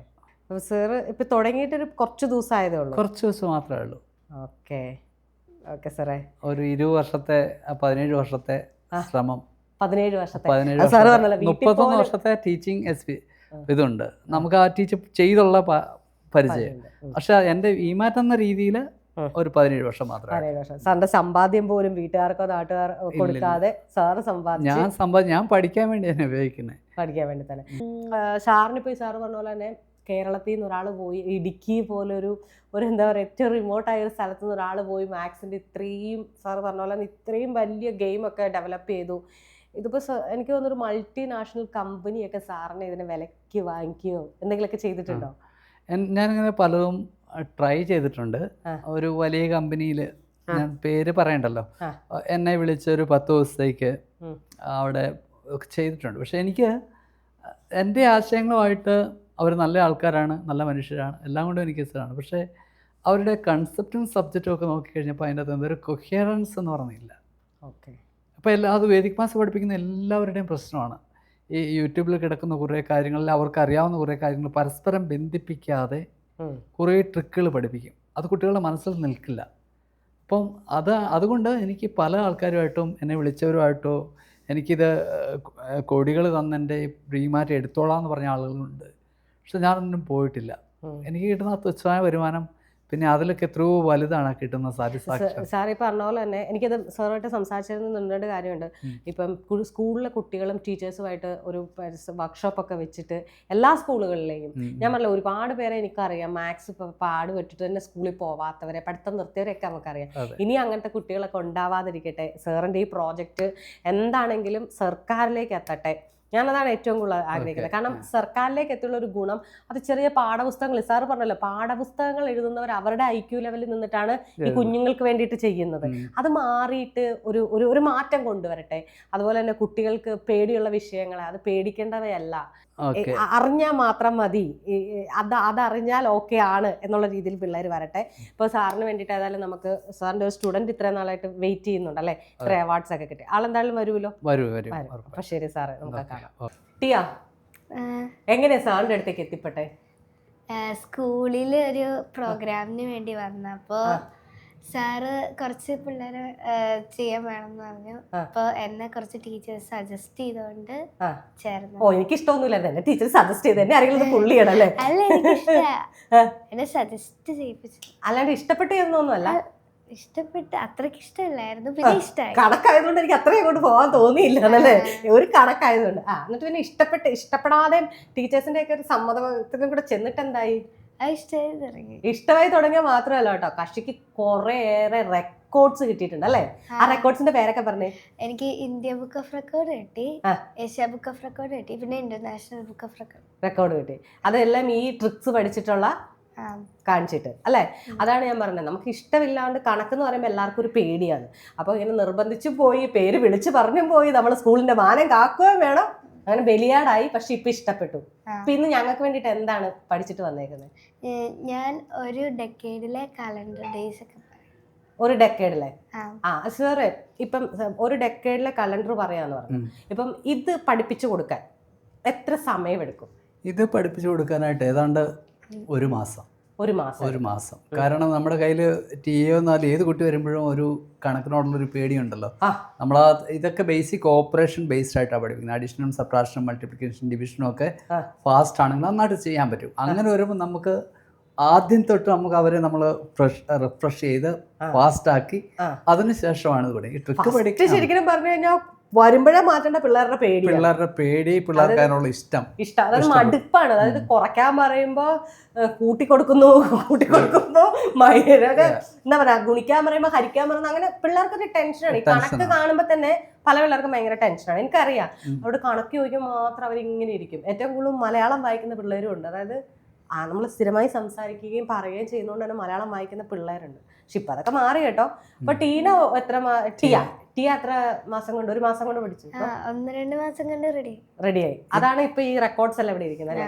അപ്പോൾ സാറ് ഇപ്പം തുടങ്ങിയിട്ടൊരു കുറച്ച് ദിവസം ആയതേ ഉള്ളൂ? കുറച്ച് ദിവസം മാത്രമേ ഉള്ളൂ. ഓക്കെ. ഓക്കെ സാറേ. ഒരു 20 വർഷത്തെ 17 വർഷത്തെ ശ്രമം, 17 വർഷത്തെ 31 വർഷത്തെ ടീച്ചിങ് ഇതുണ്ട് നമുക്ക്. ആ ടീച്ചർ ചെയ്തുള്ള പരിചയം. പക്ഷെ എൻ്റെ VMAT എന്ന രീതിയിൽ ഒരു 17 വർഷം മാത്രമേ. സാറിന്റെ സമ്പാദ്യം പോലും വീട്ടുകാർക്കോ നാട്ടുകാർക്കോ കൊടുക്കാതെ സാറ് ഞാൻ പഠിക്കാൻ വേണ്ടി തന്നെ ഉപയോഗിക്കുന്നത്. പഠിക്കാൻ വേണ്ടി തന്നെ. സാറിനിപ്പോൾ ഈ സാറ് പറഞ്ഞ പോലെ തന്നെ കേരളത്തിൽ നിന്ന് ഒരാൾ പോയി ഇടുക്കി പോലൊരു എന്താ പറയുക ഏറ്റവും റിമോട്ടായ ഒരു സ്ഥലത്ത് നിന്ന് ഒരാൾ പോയി മാത്സിൻ്റെ ഇത്രയും സാറ് പറഞ്ഞ പോലെ ഇത്രയും വലിയ ഗെയിമൊക്കെ ഡെവലപ്പ് ചെയ്തു. ഇതിപ്പോൾ എനിക്ക് തോന്നുന്നൊരു മൾട്ടിനാഷണൽ കമ്പനിയൊക്കെ സാറിനെ ഇതിനെ വിലയ്ക്ക് വാങ്ങിക്കുകയോ എന്തെങ്കിലുമൊക്കെ ചെയ്തിട്ടുണ്ടോ? ഞാനിങ്ങനെ പലതും ട്രൈ ചെയ്തിട്ടുണ്ട്. ഒരു വലിയ കമ്പനിയിൽ, ഞാൻ പേര് പറയണ്ടല്ലോ, എന്നെ വിളിച്ച് ഒരു 10 ദിവസത്തേക്ക് അവിടെ ചെയ്തിട്ടുണ്ട്. പക്ഷെ എനിക്ക് എൻ്റെ ആശയങ്ങളുമായിട്ട് അവർ നല്ല ആൾക്കാരാണ്, നല്ല മനുഷ്യരാണ്, എല്ലാം കൊണ്ടും എനിക്ക് ഇഷ്ടമാണ്. പക്ഷേ അവരുടെ കൺസെപ്റ്റും സബ്ജക്റ്റും ഒക്കെ നോക്കിക്കഴിഞ്ഞപ്പോൾ അതിൻ്റെ അകത്ത് എന്തൊരു കൊഹിയറൻസ് എന്ന് പറഞ്ഞില്ല. ഓക്കെ. അപ്പോൾ അത് വേദിക് മാത്സ് പഠിപ്പിക്കുന്ന എല്ലാവരുടെയും പ്രശ്നമാണ്. ഈ യൂട്യൂബിൽ കിടക്കുന്ന കുറേ കാര്യങ്ങളിൽ അവർക്ക് അറിയാവുന്ന കുറേ കാര്യങ്ങൾ പരസ്പരം ബന്ധിപ്പിക്കാതെ കുറേ ട്രിക്കുകൾ പഠിപ്പിക്കും. അത് കുട്ടികളുടെ മനസ്സിൽ നിൽക്കില്ല. അപ്പം അതുകൊണ്ട് എനിക്ക് പല ആൾക്കാരുമായിട്ടും എന്നെ വിളിച്ചവരുമായിട്ടോ എനിക്കിത് കോടികൾ തന്നെൻ്റെ VMAT എടുത്തോളാം എന്ന് പറഞ്ഞ ആളുകളുണ്ട്. പക്ഷെ ഞാനൊന്നും പോയിട്ടില്ല. എനിക്ക് കിട്ടുന്ന തുച്ഛമായ വരുമാനം പിന്നെ അതിലൊക്കെ എത്രയോ വലുതാണ് കിട്ടുന്ന സാറ്റിസ്ഫാക്ഷൻ. സാർ ഈ പറഞ്ഞ പോലെ തന്നെ എനിക്കത് സാറുമായിട്ട് സംസാരിച്ചിരുന്നുണ്ട് കാര്യമുണ്ട്. ഇപ്പം സ്കൂളിലെ കുട്ടികളും ടീച്ചേഴ്സുമായിട്ട് ഒരു വർക്ക്ഷോപ്പൊക്കെ വെച്ചിട്ട് എല്ലാ സ്കൂളുകളിലെയും ഞാൻ പറഞ്ഞില്ല ഒരുപാട് പേരെ എനിക്കറിയാം. മാത്സ് ഇപ്പോൾ പാടുപെട്ടിട്ട് തന്നെ സ്കൂളിൽ പോവാത്തവരെ, പഠിത്തം നിർത്തിയവരെയൊക്കെ നമുക്കറിയാം. ഇനി അങ്ങനത്തെ കുട്ടികളൊക്കെ ഉണ്ടാവാതിരിക്കട്ടെ. സാറിൻ്റെ ഈ പ്രോജക്റ്റ് എന്താണെങ്കിലും സർക്കാരിലേക്ക് എത്തട്ടെ. ഞാനതാണ് ഏറ്റവും കൂടുതൽ ആഗ്രഹിക്കുന്നത്. കാരണം സർക്കാരിലേക്ക് എത്തിയുള്ള ഒരു ഗുണം അത് ചെറിയ പാഠപുസ്തകങ്ങൾ, സാറ് പറഞ്ഞല്ലോ പാഠപുസ്തകങ്ങൾ എഴുതുന്നവർ അവരുടെ IQ ലെവലിൽ നിന്നിട്ടാണ് ഈ കുഞ്ഞുങ്ങൾക്ക് വേണ്ടിയിട്ട് ചെയ്യുന്നത്. അത് മാറിയിട്ട് ഒരു മാറ്റം കൊണ്ടുവരട്ടെ. അതുപോലെ തന്നെ കുട്ടികൾക്ക് പേടിയുള്ള വിഷയങ്ങളെ അത് പേടിക്കേണ്ടവയല്ല, അറിഞ്ഞാൽ മാത്രം മതി, അതറിഞ്ഞാൽ ഓക്കെ ആണ് എന്നുള്ള രീതിയിൽ പിള്ളേർ വരട്ടെ. ഇപ്പോൾ സാറിന് വേണ്ടിയിട്ട് ഏതായാലും നമുക്ക് സാറിൻ്റെ ഒരു സ്റ്റുഡൻറ്റ് ഇത്രയും നാളായിട്ട് വെയിറ്റ് ചെയ്യുന്നുണ്ട് അല്ലേ, ഇത്ര അവാർഡ്സ് ഒക്കെ കിട്ടി. ആളെന്തായാലും വരുമല്ലോ. അപ്പൊ ശരി സാറേ, നമുക്ക് കാണാം. ടിയ, എങ്ങനെയാ സാറിൻ്റെ അടുത്തേക്ക് എത്തിപ്പെട്ടെ? സ്കൂളിൽ ഒരു പ്രോഗ്രാമിന് വേണ്ടി വന്നപ്പോൾ സാറ് കുറച്ച് പിള്ളേരെ ചെയ്യാൻ വേണമെന്ന് പറഞ്ഞു. അപ്പോൾ എന്നെ കുറച്ച് ടീച്ചേഴ്സ് സജസ്റ്റ് ചെയ്തുകൊണ്ട് ചേർന്നു. ഓ, എനിക്ക് ഇഷ്ടമൊന്നുമില്ലായിരുന്നു, എന്നെ ടീച്ചർ സജസ്റ്റ് ചെയ്ത് എന്നെ ആരെങ്കിലും പുള്ളി ചെയ്യണല്ലേ? അല്ല, എനിക്ക് എന്നെ സജസ്റ്റ് ചെയ്യിപ്പിച്ചു. അല്ലാണ്ട് ഇഷ്ടപ്പെട്ട് ചെയ്യുന്നൊന്നുമല്ല. ഇഷ്ടപ്പെട്ട് അത്രയ്ക്ക് ഇഷ്ടമല്ലായിരുന്നു, പിന്നെ ഇഷ്ടമായി. കണക്കായതുകൊണ്ട് എനിക്ക് അത്രയും അങ്ങോട്ട് പോകാൻ തോന്നിയില്ല അല്ലേ? ഒരു കണക്കായതുകൊണ്ട്. എന്നിട്ട് പിന്നെ ഇഷ്ടപ്പെടാതെ ടീച്ചേഴ്സിന്റെ ഒക്കെ ഒരു സമ്മതത്തിനും കൂടെ ചെന്നിട്ട് എന്തായി? ഇഷ്ടമായി തുടങ്ങിയ മാത്രമല്ല കേട്ടോ, കക്ഷിക്ക് കുറേയേറെ റെക്കോർഡ്സ് കിട്ടിയിട്ടുണ്ട് അല്ലേ? ആ റെക്കോർഡ്സിന്റെ പേരൊക്കെ പറഞ്ഞേ. എനിക്ക് ഇന്ത്യ ബുക്ക് ഓഫ് റെക്കോർഡ് കിട്ടി, ഏഷ്യ ബുക്ക് ഓഫ് റെക്കോർഡ് കിട്ടി, പിന്നെ ഇന്റർനാഷണൽ ബുക്ക് ഓഫ് റെക്കോർഡ് കിട്ടി. അതെല്ലാം ഈ ട്രിക്സ് പഠിച്ചിട്ടുള്ള കാണിച്ചിട്ട് അല്ലേ? അതാണ് ഞാൻ പറഞ്ഞത്, നമുക്ക് ഇഷ്ടമില്ലാണ്ട് കണക്കെന്ന് പറയുമ്പോൾ എല്ലാവർക്കും ഒരു പേടിയാണ്. അപ്പോൾ ഇങ്ങനെ നിർബന്ധിച്ചു പോയി, പേര് വിളിച്ച് പറഞ്ഞും പോയി, നമ്മൾ സ്കൂളിന്റെ മാനം കാക്കുകയും വേണം. അങ്ങനെ ബലിയാടായി. പക്ഷെ ഇപ്പൊ ഇഷ്ടപ്പെട്ടു. ഇന്ന് ഞങ്ങൾക്ക് വേണ്ടിട്ട് എന്താണ് പഠിച്ചിട്ട് വന്നേക്കുന്നത്? ഞാൻ ഒരു ഡെക്കേഡിലെ കലണ്ടർ ഡേയ്സ് ഒക്കെ. ഒരു ഡെക്കേഡിലെ? സാറ് ഇപ്പം ഒരു ഡെക്കേഡിലെ കലണ്ടർ പറയാന്ന് പറഞ്ഞു. ഇപ്പം ഇത് പഠിപ്പിച്ചു കൊടുക്കാൻ എത്ര സമയമെടുക്കും? ഇത് പഠിപ്പിച്ചു കൊടുക്കാനായിട്ട് ഏതാണ്ട് ഒരു മാസം. കാരണം നമ്മുടെ കയ്യിൽ TA എന്നാലും ഏത് കുട്ടി വരുമ്പോഴും ഒരു കണക്കിനോടുള്ളൊരു പേടിയുണ്ടല്ലോ. നമ്മൾ ഇതൊക്കെ ബേസിക് ഓപ്പറേഷൻ ബേസ്ഡ് ആയിട്ടാണ് പഠിപ്പിക്കുന്നത്. അഡീഷനും സബ്ട്രാക്ഷനും മൾട്ടിപ്ലിക്കേഷൻ ഡിവിഷനും ഒക്കെ ഫാസ്റ്റ് ആണെങ്കിൽ നന്നായിട്ട് ചെയ്യാൻ പറ്റും. അങ്ങനെ വരുമ്പോൾ നമുക്ക് ആദ്യം തൊട്ട് നമുക്ക് അവരെ നമ്മൾ റിഫ്രഷ് ചെയ്ത് ഫാസ്റ്റ് ആക്കി അതിനുശേഷമാണ് ഇത് പഠിക്കുക. ട്രിക്ക് പഠിക്കുക ശരിക്കും പറഞ്ഞു കഴിഞ്ഞാൽ വരുമ്പോഴേ മാറ്റേണ്ട പിള്ളേരുടെ പേടി, പിള്ളേർക്ക് അതിനുള്ള ഇഷ്ടം. അതായത് മടുപ്പാണ്. അതായത് കുറയ്ക്കാൻ പറയുമ്പോ കൂട്ടിക്കൊടുക്കുന്നു, എന്താ പറയാ, ഗുണിക്കാൻ പറയുമ്പോ ഹരിക്കാൻ പറയുമ്പോ അങ്ങനെ പിള്ളേർക്കൊരു ടെൻഷനാണ്. ഈ കണക്ക് കാണുമ്പോ തന്നെ പല പിള്ളേർക്കും ഭയങ്കര ടെൻഷനാണ്. എനിക്കറിയാം, അവിടെ കണക്ക് ചോദിക്കുമ്പോൾ മാത്രം അവരിങ്ങനെ ഇരിക്കും. ഏറ്റവും കൂടുതൽ മലയാളം വായിക്കുന്ന പിള്ളേരും ഉണ്ട്. അതായത് നമ്മൾ സ്ഥിരമായി സംസാരിക്കുകയും പറയുകയും ചെയ്യുന്നതുകൊണ്ട് തന്നെ മലയാളം വായിക്കുന്ന പിള്ളേരുണ്ട്. പക്ഷെ ഇപ്പൊ അതൊക്കെ മാറി കേട്ടോ. അപ്പൊ ടീന എത്ര മാസം കൊണ്ട്? ഒരു മാസം കൊണ്ട് പഠിച്ചു? 1-2 മാസം കൊണ്ട് റെഡിയായി. അതാണ് ഇപ്പൊ ഈ റെക്കോർഡ്സ് എല്ലാം ഇവിടെ ഇരിക്കുന്നത്.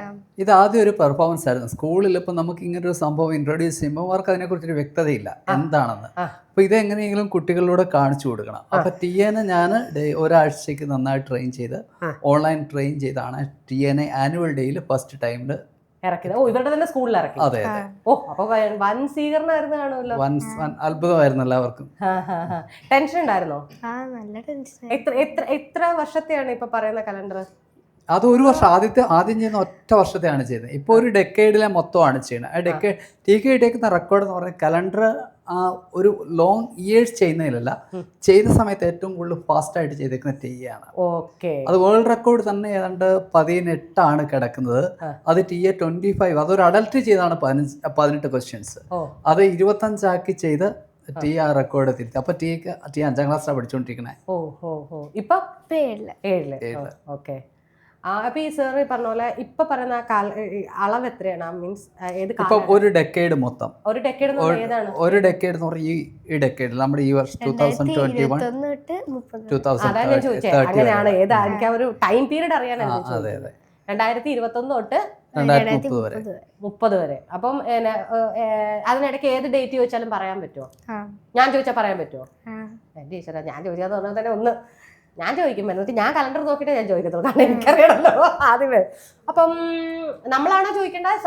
ഇത് ആദ്യം ഒരു പെർഫോമൻസ് ആയിരുന്നു. സ്കൂളിൽ ഇപ്പൊ നമുക്ക് ഇങ്ങനെ ഒരു സംഭവം ഇൻട്രൊഡ്യൂസ് ചെയ്യുമ്പോൾ അവർക്ക് അതിനെക്കുറിച്ചൊരു വ്യക്തതയില്ല എന്താണെന്ന്. അപ്പൊ ഇതെങ്ങനെയെങ്കിലും കുട്ടികളിലൂടെ കാണിച്ചു കൊടുക്കണം. അപ്പൊ ടിഎനെ ഞാൻ ഒരാഴ്ചക്ക് നന്നായി ട്രെയിൻ ചെയ്ത് ഓൺലൈൻ ട്രെയിൻ ചെയ്താണ് ടിഎനെ ആനുവൽ ഡേയിൽ ഫസ്റ്റ് ടൈമിൽ ഇറക്കിയത്. ഇവരുടെ തന്നെ സ്കൂളിൽ ഇറക്കി. അതെ. അപ്പൊ വൻ സ്വീകരണമായിരുന്നു കാണുമല്ലോ. അത്ഭുതമായിരുന്നു എല്ലാവർക്കും. ടെൻഷൻ ഉണ്ടായിരുന്നോ? നല്ല ടെൻഷൻ. എത്ര വർഷത്തെയാണ് ഇപ്പൊ പറയുന്ന കലണ്ടർ? അത് ഒരു വർഷം ആദ്യം ചെയ്യുന്ന ഒറ്റ വർഷത്തെയാണ് ചെയ്യുന്നത്. ഇപ്പോൾ ഒരു ഡെക്കേഡിലെ മൊത്തമാണ് ചെയ്യുന്നത്. ആ TK ഇട്ടേക്കുന്ന റെക്കോർഡ് എന്ന് പറഞ്ഞാൽ കലണ്ടർ ഒരു ലോങ് ഇയേഴ്സ് ചെയ്യുന്നതിലല്ല, ചെയ്ത സമയത്ത് ഏറ്റവും കൂടുതൽ ഫാസ്റ്റായിട്ട് ചെയ്തേക്കുന്ന TA ആണ്. അത് വേൾഡ് റെക്കോർഡ് തന്നെ ഏതാണ്ട് 18 കിടക്കുന്നത്. അത് TA 25, അതൊരു അഡൽട്ട് ചെയ്താണ് 18 ക്വസ്റ്റ്യൻസ്. അത് 25 ചെയ്ത് ടി ആ റെക്കോർഡ് തിരുത്തി. അപ്പൊ ടി 5ാം ക്ലാസ്സിലാണ് പഠിച്ചുകൊണ്ടിരിക്കുന്നത്. ഇപ്പൊ 7. ഓക്കെ. അപ്പൊ ഈ സാറ് പറഞ്ഞ പോലെ ഇപ്പൊ പറയുന്ന അളവ് എത്രയാണ്? മീൻസ് ഇപ്പൊ ഒരു ഡെക്കേഡ് മൊത്തം. ഒരു ഡെക്കേഡ് എന്ന് പറഞ്ഞാൽ ഈ ഡെക്കേഡിൽ നമ്മുടെ ഈ വർഷം 2021 അതാണ് ഞാൻ ചോദിച്ചത്. അങ്ങനെയാണ് ഏതാ? എനിക്ക് ഒരു ടൈം പീരീഡ് അറിയാനാണ്. 2021 തൊട്ട് 2030 വരെ. അപ്പം അതിനിടയ്ക്ക് ഏത് ഡേറ്റ് ചോദിച്ചാലും പറയാൻ പറ്റുമോ? ഞാൻ ചോദിച്ചാൽ പറയാൻ പറ്റുമോ? എന്റെ ഈശ്വരാ, ഞാൻ ചോദിച്ചാൽ പറഞ്ഞാൽ തന്നെ ഞാൻ ചോദിക്കും. എന്നിട്ട് ഞാൻ കലണ്ടർ നോക്കിയിട്ടേ ഞാൻ ചോദിക്കത്തുള്ളൂ, കാരണം എനിക്കറിയണല്ലോ ആദ്യമേ. അപ്പം നമ്മളാണോ ചോദിക്കേണ്ടത്?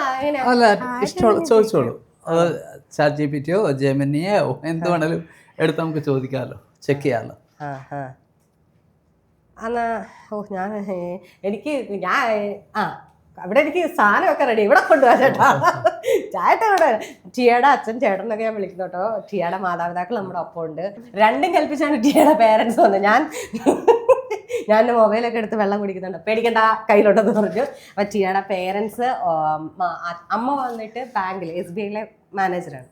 അല്ല, ഇഷ്ടമുള്ള ചോദിച്ചോളൂ. ChatGPT ജെമിനിയോ എന്ത് വേണേലും എടുത്ത് നമുക്ക് ചോദിക്കാമല്ലോ, ചെക്ക് ചെയ്യാമല്ലോ. എന്നാ അവിടെ എനിക്ക് സാധനമൊക്കെ റെഡി. ഇവിടെ കൊണ്ടുപോകാം ചേട്ടാ. ചേട്ടാ ഇവിടെ ടിയയുടെ അച്ഛൻ ചേട്ടൻ എന്നൊക്കെ ഞാൻ വിളിക്കുന്നു കേട്ടോ. ടിയയുടെ മാതാപിതാക്കൾ നമ്മുടെ ഒപ്പം ഉണ്ട്. രണ്ടും കൽപ്പിച്ചാണ് ടിയയുടെ പേരൻസ് വന്നത്. ഞാൻ മൊബൈലൊക്കെ എടുത്ത് വെള്ളം കുടിക്കുന്നുണ്ട്, പേടിക്കണ്ട കയ്യിലുണ്ടെന്ന് പറഞ്ഞു. അപ്പം ടിയയുടെ പേരൻസ്, അമ്മ വന്നിട്ട് ബാങ്കിൽ SBIയിലെ മാനേജറാണ്.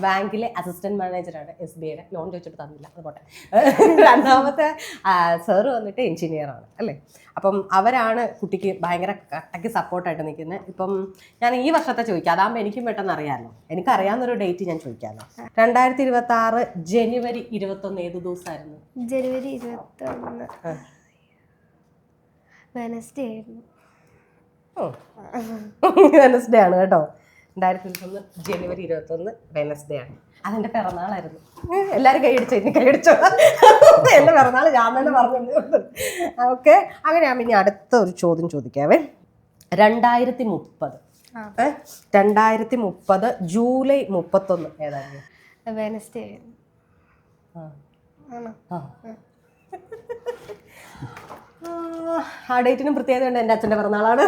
ബാങ്കിലെ അസിസ്റ്റന്റ് മാനേജറാണ്. SBIയുടെ ലോൺ ചോദിച്ചിട്ട് തന്നില്ല, അത് പോട്ടെ. രണ്ടാമത്തെ സാറ് വന്നിട്ട് എഞ്ചിനീയറാണ് അല്ലേ. അപ്പം അവരാണ് കുട്ടിക്ക് ഭയങ്കര കട്ടയ്ക്ക് സപ്പോർട്ടായിട്ട് നിൽക്കുന്നത്. ഇപ്പം ഞാൻ ഈ വർഷത്തെ ചോദിക്കാം, അതാകുമ്പോൾ എനിക്കും പെട്ടെന്ന് അറിയാമല്ലോ. എനിക്കറിയാവുന്നൊരു ഡേറ്റ് ഞാൻ ചോദിക്കാമല്ലോ. 2026 ജനുവരി 21 ഏത് ദിവസമായിരുന്നു? ജനുവരി 21 വെനസ്ഡേ ആയിരുന്നു. വെനസ്ഡേ ആണ് കേട്ടോ. 2021 ജനുവരി 21 വെനസ്ഡേ ആണ്. അതെന്റെ പിറന്നാളായിരുന്നു. എല്ലാവരും കൈയടിച്ചോ, ഇനി കൈയടിച്ചോ. എന്റെ പിറന്നാൾ ഞാൻ തന്നെ പറഞ്ഞു. ഓക്കെ, അങ്ങനെയാകുമ്പോൾ ഇനി അടുത്ത ഒരു ചോദ്യം ചോദിക്കാവേ. 2030 2030 ജൂലൈ 31 ഏതായിരുന്നു? വെനസ്ഡേ. ആ ഡേറ്റിനും പ്രത്യേകത ഉണ്ട്, എൻ്റെ അച്ഛൻ്റെ പിറന്നാളാണ്.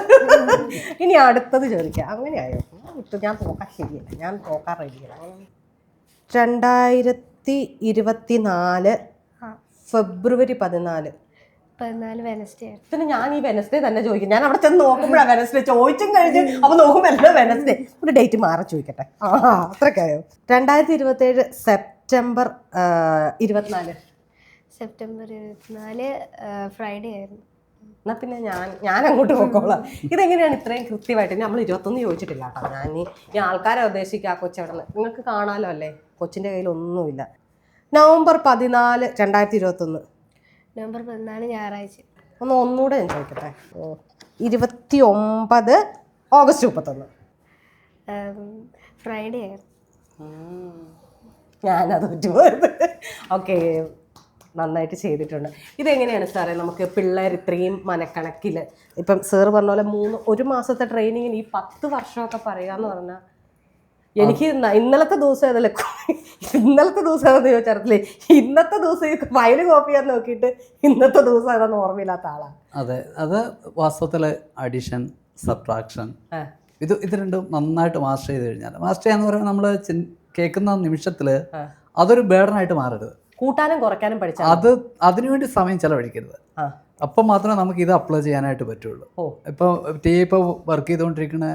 ഇനി അടുത്തത് ചോദിക്കാം. അങ്ങനെയായോ? ഞാൻ തോക്കാൻ ശരിയല്ല, ഞാൻ തോക്കാൻ റെഡിയല്ല. 2024 ഫെബ്രുവരി 14 വെനസ്ഡേ. പിന്നെ ഞാൻ ഈ വെനസ്ഡേ തന്നെ ചോദിക്കും. ഞാൻ അവിടെ ചെന്ന് നോക്കുമ്പോഴാണ് വെനസ്ഡേ ചോദിച്ചും കഴിഞ്ഞ് അപ്പോൾ നോക്കുമ്പോൾ എല്ലാം വെനസ്ഡേ. ഒരു ഡേറ്റ് മാറി ചോദിക്കട്ടെ. അത്രയ്ക്കായോ? 2027 സെപ്റ്റംബർ 24. സെപ്റ്റംബർ 24 ഫ്രൈഡേ ആയിരുന്നു. എന്നാൽ പിന്നെ ഞാൻ അങ്ങോട്ട് പോയിക്കോളാം. ഇതെങ്ങനെയാണ് ഇത്രയും കൃത്യമായിട്ട്? നമ്മൾ 21 ചോദിച്ചിട്ടില്ല കേട്ടോ. ഞാൻ ഈ ആൾക്കാരെ ഉദ്ദേശിക്കുക ആ കൊച്ചവിടെ നിന്ന്. നിങ്ങൾക്ക് കാണാമല്ലോ അല്ലേ, കൊച്ചിൻ്റെ കയ്യിൽ ഒന്നുമില്ല. നവംബർ 14 2021. നവംബർ 14 ഞായറാഴ്ച. ഒന്നുകൂടെ ഞാൻ ചോദിക്കട്ടെ. 29 ഓഗസ്റ്റ് 31. ഫ്രൈഡേ ആയിരുന്നു. ഞാനത് പറ്റുപോയത്. ഓക്കെ, നന്നായിട്ട് ചെയ്തിട്ടുണ്ട്. ഇതെങ്ങനെയാണ് സാറേ നമുക്ക് പിള്ളേർ ഇത്രയും മനക്കണക്കിൽ, ഇപ്പം സാറ് പറഞ്ഞ പോലെ 1 മാസത്തെ ട്രെയിനിങ്ങിന് ഈ 10 വർഷമൊക്കെ പറയാന്ന് പറഞ്ഞാൽ, എനിക്ക് ഇന്നലത്തെ ദിവസം ഏതല്ലേ, ഇന്നലത്തെ ദിവസം ഏതെന്ന് ചോദിച്ചാറില്ലേ, ഇന്നത്തെ ദിവസം ഫയൽ കോപ്പി ചെയ്യാൻ നോക്കിയിട്ട് ഇന്നത്തെ ദിവസം ഏതാന്ന് ഓർമ്മയില്ലാത്ത ആളാണ്. അതെ, അത് വാസ്തവത്തിൽ അഡിഷൻ, സബ്ട്രാക്ഷൻ, ഇത് രണ്ടും നന്നായിട്ട് മാസ്റ്റർ ചെയ്ത് കഴിഞ്ഞാൽ, മാസ്റ്റർ ചെയ്യാന്ന് പറയുമ്പോൾ നമ്മൾ കേൾക്കുന്ന നിമിഷത്തിൽ അതൊരു ബേർഡനായിട്ട് മാറരുത്. കൂട്ടാനും കുറയ്ക്കാനും പഠിച്ചാൽ അതിനുവേണ്ടി സമയം ചെലവഴിക്കരുത്. അപ്പം മാത്രമേ നമുക്ക് ഇത് അപ്ലൈ ചെയ്യാനായിട്ട് പറ്റുള്ളൂ. ഇപ്പോൾ ഇപ്പോൾ വർക്ക് ചെയ്തുകൊണ്ടിരിക്കുന്ന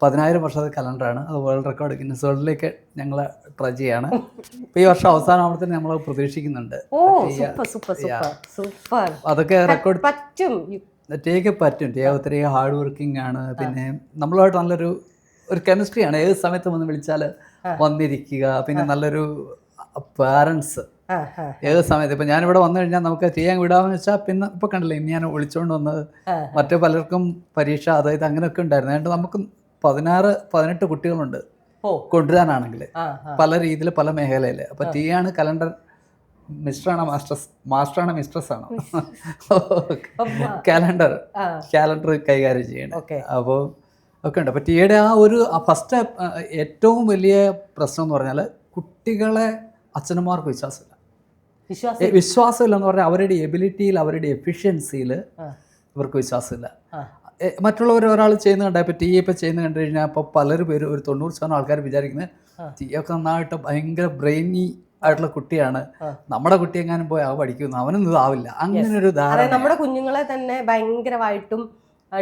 10,000 വർഷത്തെ കലണ്ടറാണ്. അത് വേൾഡ് റെക്കോർഡ് ഗിന്നസ് വേൾഡിലേക്ക് ഞങ്ങൾ ട്രൈ ചെയ്യാണ്. ഇപ്പോൾ ഈ വർഷം അവസാനം ആവുമ്പോഴത്തേന് നമ്മൾ പ്രതീക്ഷിക്കുന്നുണ്ട്. അതൊക്കെ റെക്കോർഡ് പറ്റും. ഒത്തിരി ഹാർഡ് വർക്കിംഗ് ആണ്. പിന്നെ നമ്മളുമായിട്ട് നല്ലൊരു കെമിസ്ട്രിയാണ്. ഏത് സമയത്ത് വന്ന് വിളിച്ചാൽ വന്നിരിക്കുക. പിന്നെ നല്ലൊരു പാരൻസ് ഏത് സമയത്ത്. ഇപ്പം ഞാനിവിടെ വന്നു കഴിഞ്ഞാൽ നമുക്ക് ചെയ്യാൻ വിടാമെന്ന് വെച്ചാൽ പിന്നെ ഇപ്പോൾ കണ്ടില്ലേ, ഇനി ഞാൻ വിളിച്ചുകൊണ്ട് വന്നത് മറ്റു പലർക്കും പരീക്ഷ അതായത് അങ്ങനെയൊക്കെ ഉണ്ടായിരുന്നു. അതുകൊണ്ട് നമുക്ക് 16-18 കുട്ടികളുണ്ട് കൊണ്ടുവരാനാണെങ്കിൽ, പല രീതിയിൽ പല മേഖലയിൽ. അപ്പോൾ ആണ് കലണ്ടർ മിസ്റ്ററാണോ മാസ്റ്ററാണോ മിസ്ട്രസ് ആണോ കാലണ്ടർ കൈകാര്യം ചെയ്യണം. അപ്പോൾ ഒക്കെ ഉണ്ട്. അപ്പോൾ ടിയുടെ ആ ഒരു ഫസ്റ്റ് ഏറ്റവും വലിയ പ്രശ്നം എന്ന് പറഞ്ഞാൽ കുട്ടികളെ അച്ഛനമ്മമാർക്ക് വിശ്വാസമില്ലെന്ന് പറഞ്ഞാൽ അവരുടെ എബിലിറ്റിയിൽ, അവരുടെ എഫിഷ്യൻസിയിൽ ഇവർക്ക് വിശ്വാസമില്ല. മറ്റുള്ളവർ ഒരാൾ ചെയ്യുന്ന കണ്ടാൽ, ഇപ്പോൾ ഇപ്പോൾ ചെയ്യുന്ന കണ്ടു കഴിഞ്ഞാൽ ഇപ്പോൾ പലരും പേര് ഒരു 90% ആൾക്കാർ വിചാരിക്കുന്നത് ഒക്കെ നന്നായിട്ട് ഭയങ്കര ബ്രെയിനി ആയിട്ടുള്ള കുട്ടിയാണ്, നമ്മുടെ കുട്ടി എങ്ങാനും പോയി പഠിക്കുന്നു, അവനൊന്നും ഇതാവില്ല. അങ്ങനെ ഒരു ധാരണ നമ്മുടെ കുഞ്ഞുങ്ങളെ തന്നെ ഭയങ്കരമായിട്ടും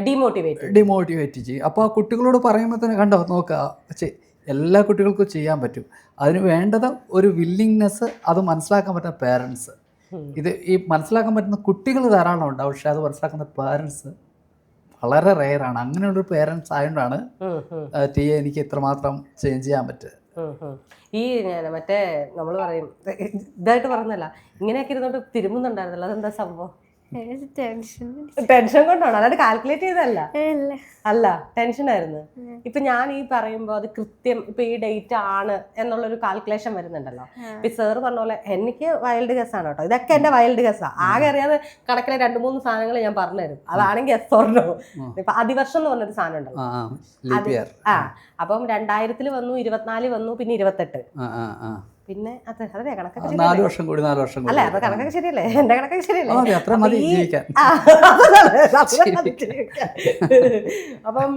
ഡിമോട്ടിവേറ്റ് ചെയ്യും. അപ്പോൾ ആ കുട്ടികളോട് പറയുമ്പോൾ തന്നെ കണ്ടോ നോക്കുക, എല്ലാ കുട്ടികൾക്കും ചെയ്യാൻ പറ്റും. അതിന് വേണ്ടത് ഒരു വില്ലിങ്നെസ്, അത് മനസ്സിലാക്കാൻ പറ്റുന്ന പേരൻസ്. ഇത് ഈ മനസ്സിലാക്കാൻ പറ്റുന്ന കുട്ടികൾ ധാരാളം ഉണ്ടാവും, പക്ഷെ അത് മനസ്സിലാക്കുന്ന പേരൻസ് വളരെ റെയറാണ്. അങ്ങനെയുള്ളൊരു പേരൻസ് ആയതുകൊണ്ടാണ് എനിക്ക് ഇത്രമാത്രം ചേഞ്ച് ചെയ്യാൻ പറ്റുക. ഈ മറ്റേ നമ്മൾ പറയും ഇതായിട്ട് പറഞ്ഞല്ല, ഇങ്ങനെയൊക്കെ ഇരുന്നോട്ട് തിരുമുന്നുണ്ടായിരുന്നല്ലോ, അതെന്താ സംഭവം? ടെൻഷൻ കൊണ്ടാണ്, അതായത് കാൽക്കുലേറ്റ് ചെയ്തല്ല, അല്ല ടെൻഷൻ ആയിരുന്നു. ഇപ്പൊ ഞാൻ ഈ പറയുമ്പോ അത് കൃത്യം ഇപ്പൊ ഈ ഡേറ്റ് ആണ് എന്നുള്ളൊരു കാൽക്കുലേഷൻ വരുന്നുണ്ടല്ലോ. ഇപ്പൊ സാറ് പറഞ്ഞ പോലെ എനിക്ക് വൈൽഡ് ഗസ് ആണ് കേട്ടോ, ഇതൊക്കെ എന്റെ വൈൽഡ് ഗസ്സാ. ആകെ അറിയാതെ കണക്കിലെ 2-3 സാധനങ്ങൾ ഞാൻ പറഞ്ഞുതരും, അതാണെങ്കിൽ ഗസ് ഓർഡോ. ഇപ്പൊ അതിവർഷം എന്ന് പറഞ്ഞൊരു സാധനം ഉണ്ടല്ലോ, അപ്പം 2000 വന്നു, 24 വന്നു, പിന്നെ 28, പിന്നെ അതെ കണക്കൊക്കെ 4 വർഷം കൂടി 4 വർഷം അല്ലേ? അപ്പൊ കണക്കൊക്കെ ശരിയല്ലേ? എന്റെ കണക്കൊക്കെ ശരിയല്ലേ? അപ്പം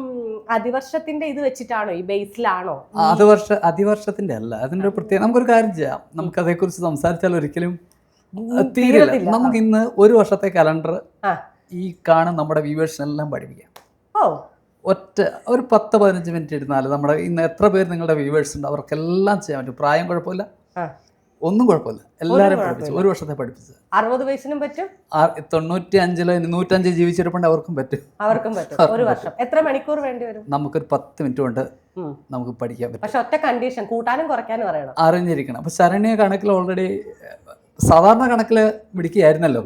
അതിവർഷത്തിന്റെ ഇത് വെച്ചിട്ടാണോ, ഈ ബേസിലാണോ? അതിവർഷത്തിന്റെ അല്ല, അതിന്റെ പ്രത്യേകം നമുക്കൊരു കാര്യം ചെയ്യാം. നമുക്ക് അതേക്കുറിച്ച് സംസാരിച്ചാൽ ഒരിക്കലും തീരില്ല. നമുക്ക് ഇന്ന് 1 വർഷത്തെ കലണ്ടർ ഈ കാണുന്ന നമ്മുടെ വ്യൂവേഴ്സിനെല്ലാം പഠിപ്പിക്കാം. ഒറ്റ ഒരു 10-15 മിനിറ്റ് ഇരുന്നാൽ നമ്മുടെ ഇന്ന് എത്ര പേര് നിങ്ങളുടെ വ്യൂവേഴ്സ് ഉണ്ട് അവർക്കെല്ലാം ചെയ്യാൻ പറ്റും. പ്രായം കുഴപ്പമില്ല, ഒന്നും കുഴപ്പമില്ല, എല്ലാവരും പഠിപ്പിച്ചു. 1 വർഷത്തെ പഠിപ്പിച്ചത് 60 വയസ്സിനും പറ്റും, 95 105 ജീവിച്ചിരിപ്പുണ്ട് അവർക്കും പറ്റും. 1 വർഷം എത്ര മണിക്കൂർ വേണ്ടി വരും? നമുക്കൊരു 10 മിനിറ്റ് കൊണ്ട് നമുക്ക് പഠിക്കാൻ പറ്റും. പക്ഷെ ഒറ്റ കണ്ടീഷൻ, കൂട്ടാനും കുറയ്ക്കാനും അറിയണം, അറിഞ്ഞിരിക്കണം. അപ്പൊ ശരണ്യ കണക്കിൽ ഓൾറെഡി സാധാരണ കണക്കില് മിടുക്കിയായിരുന്നല്ലോ,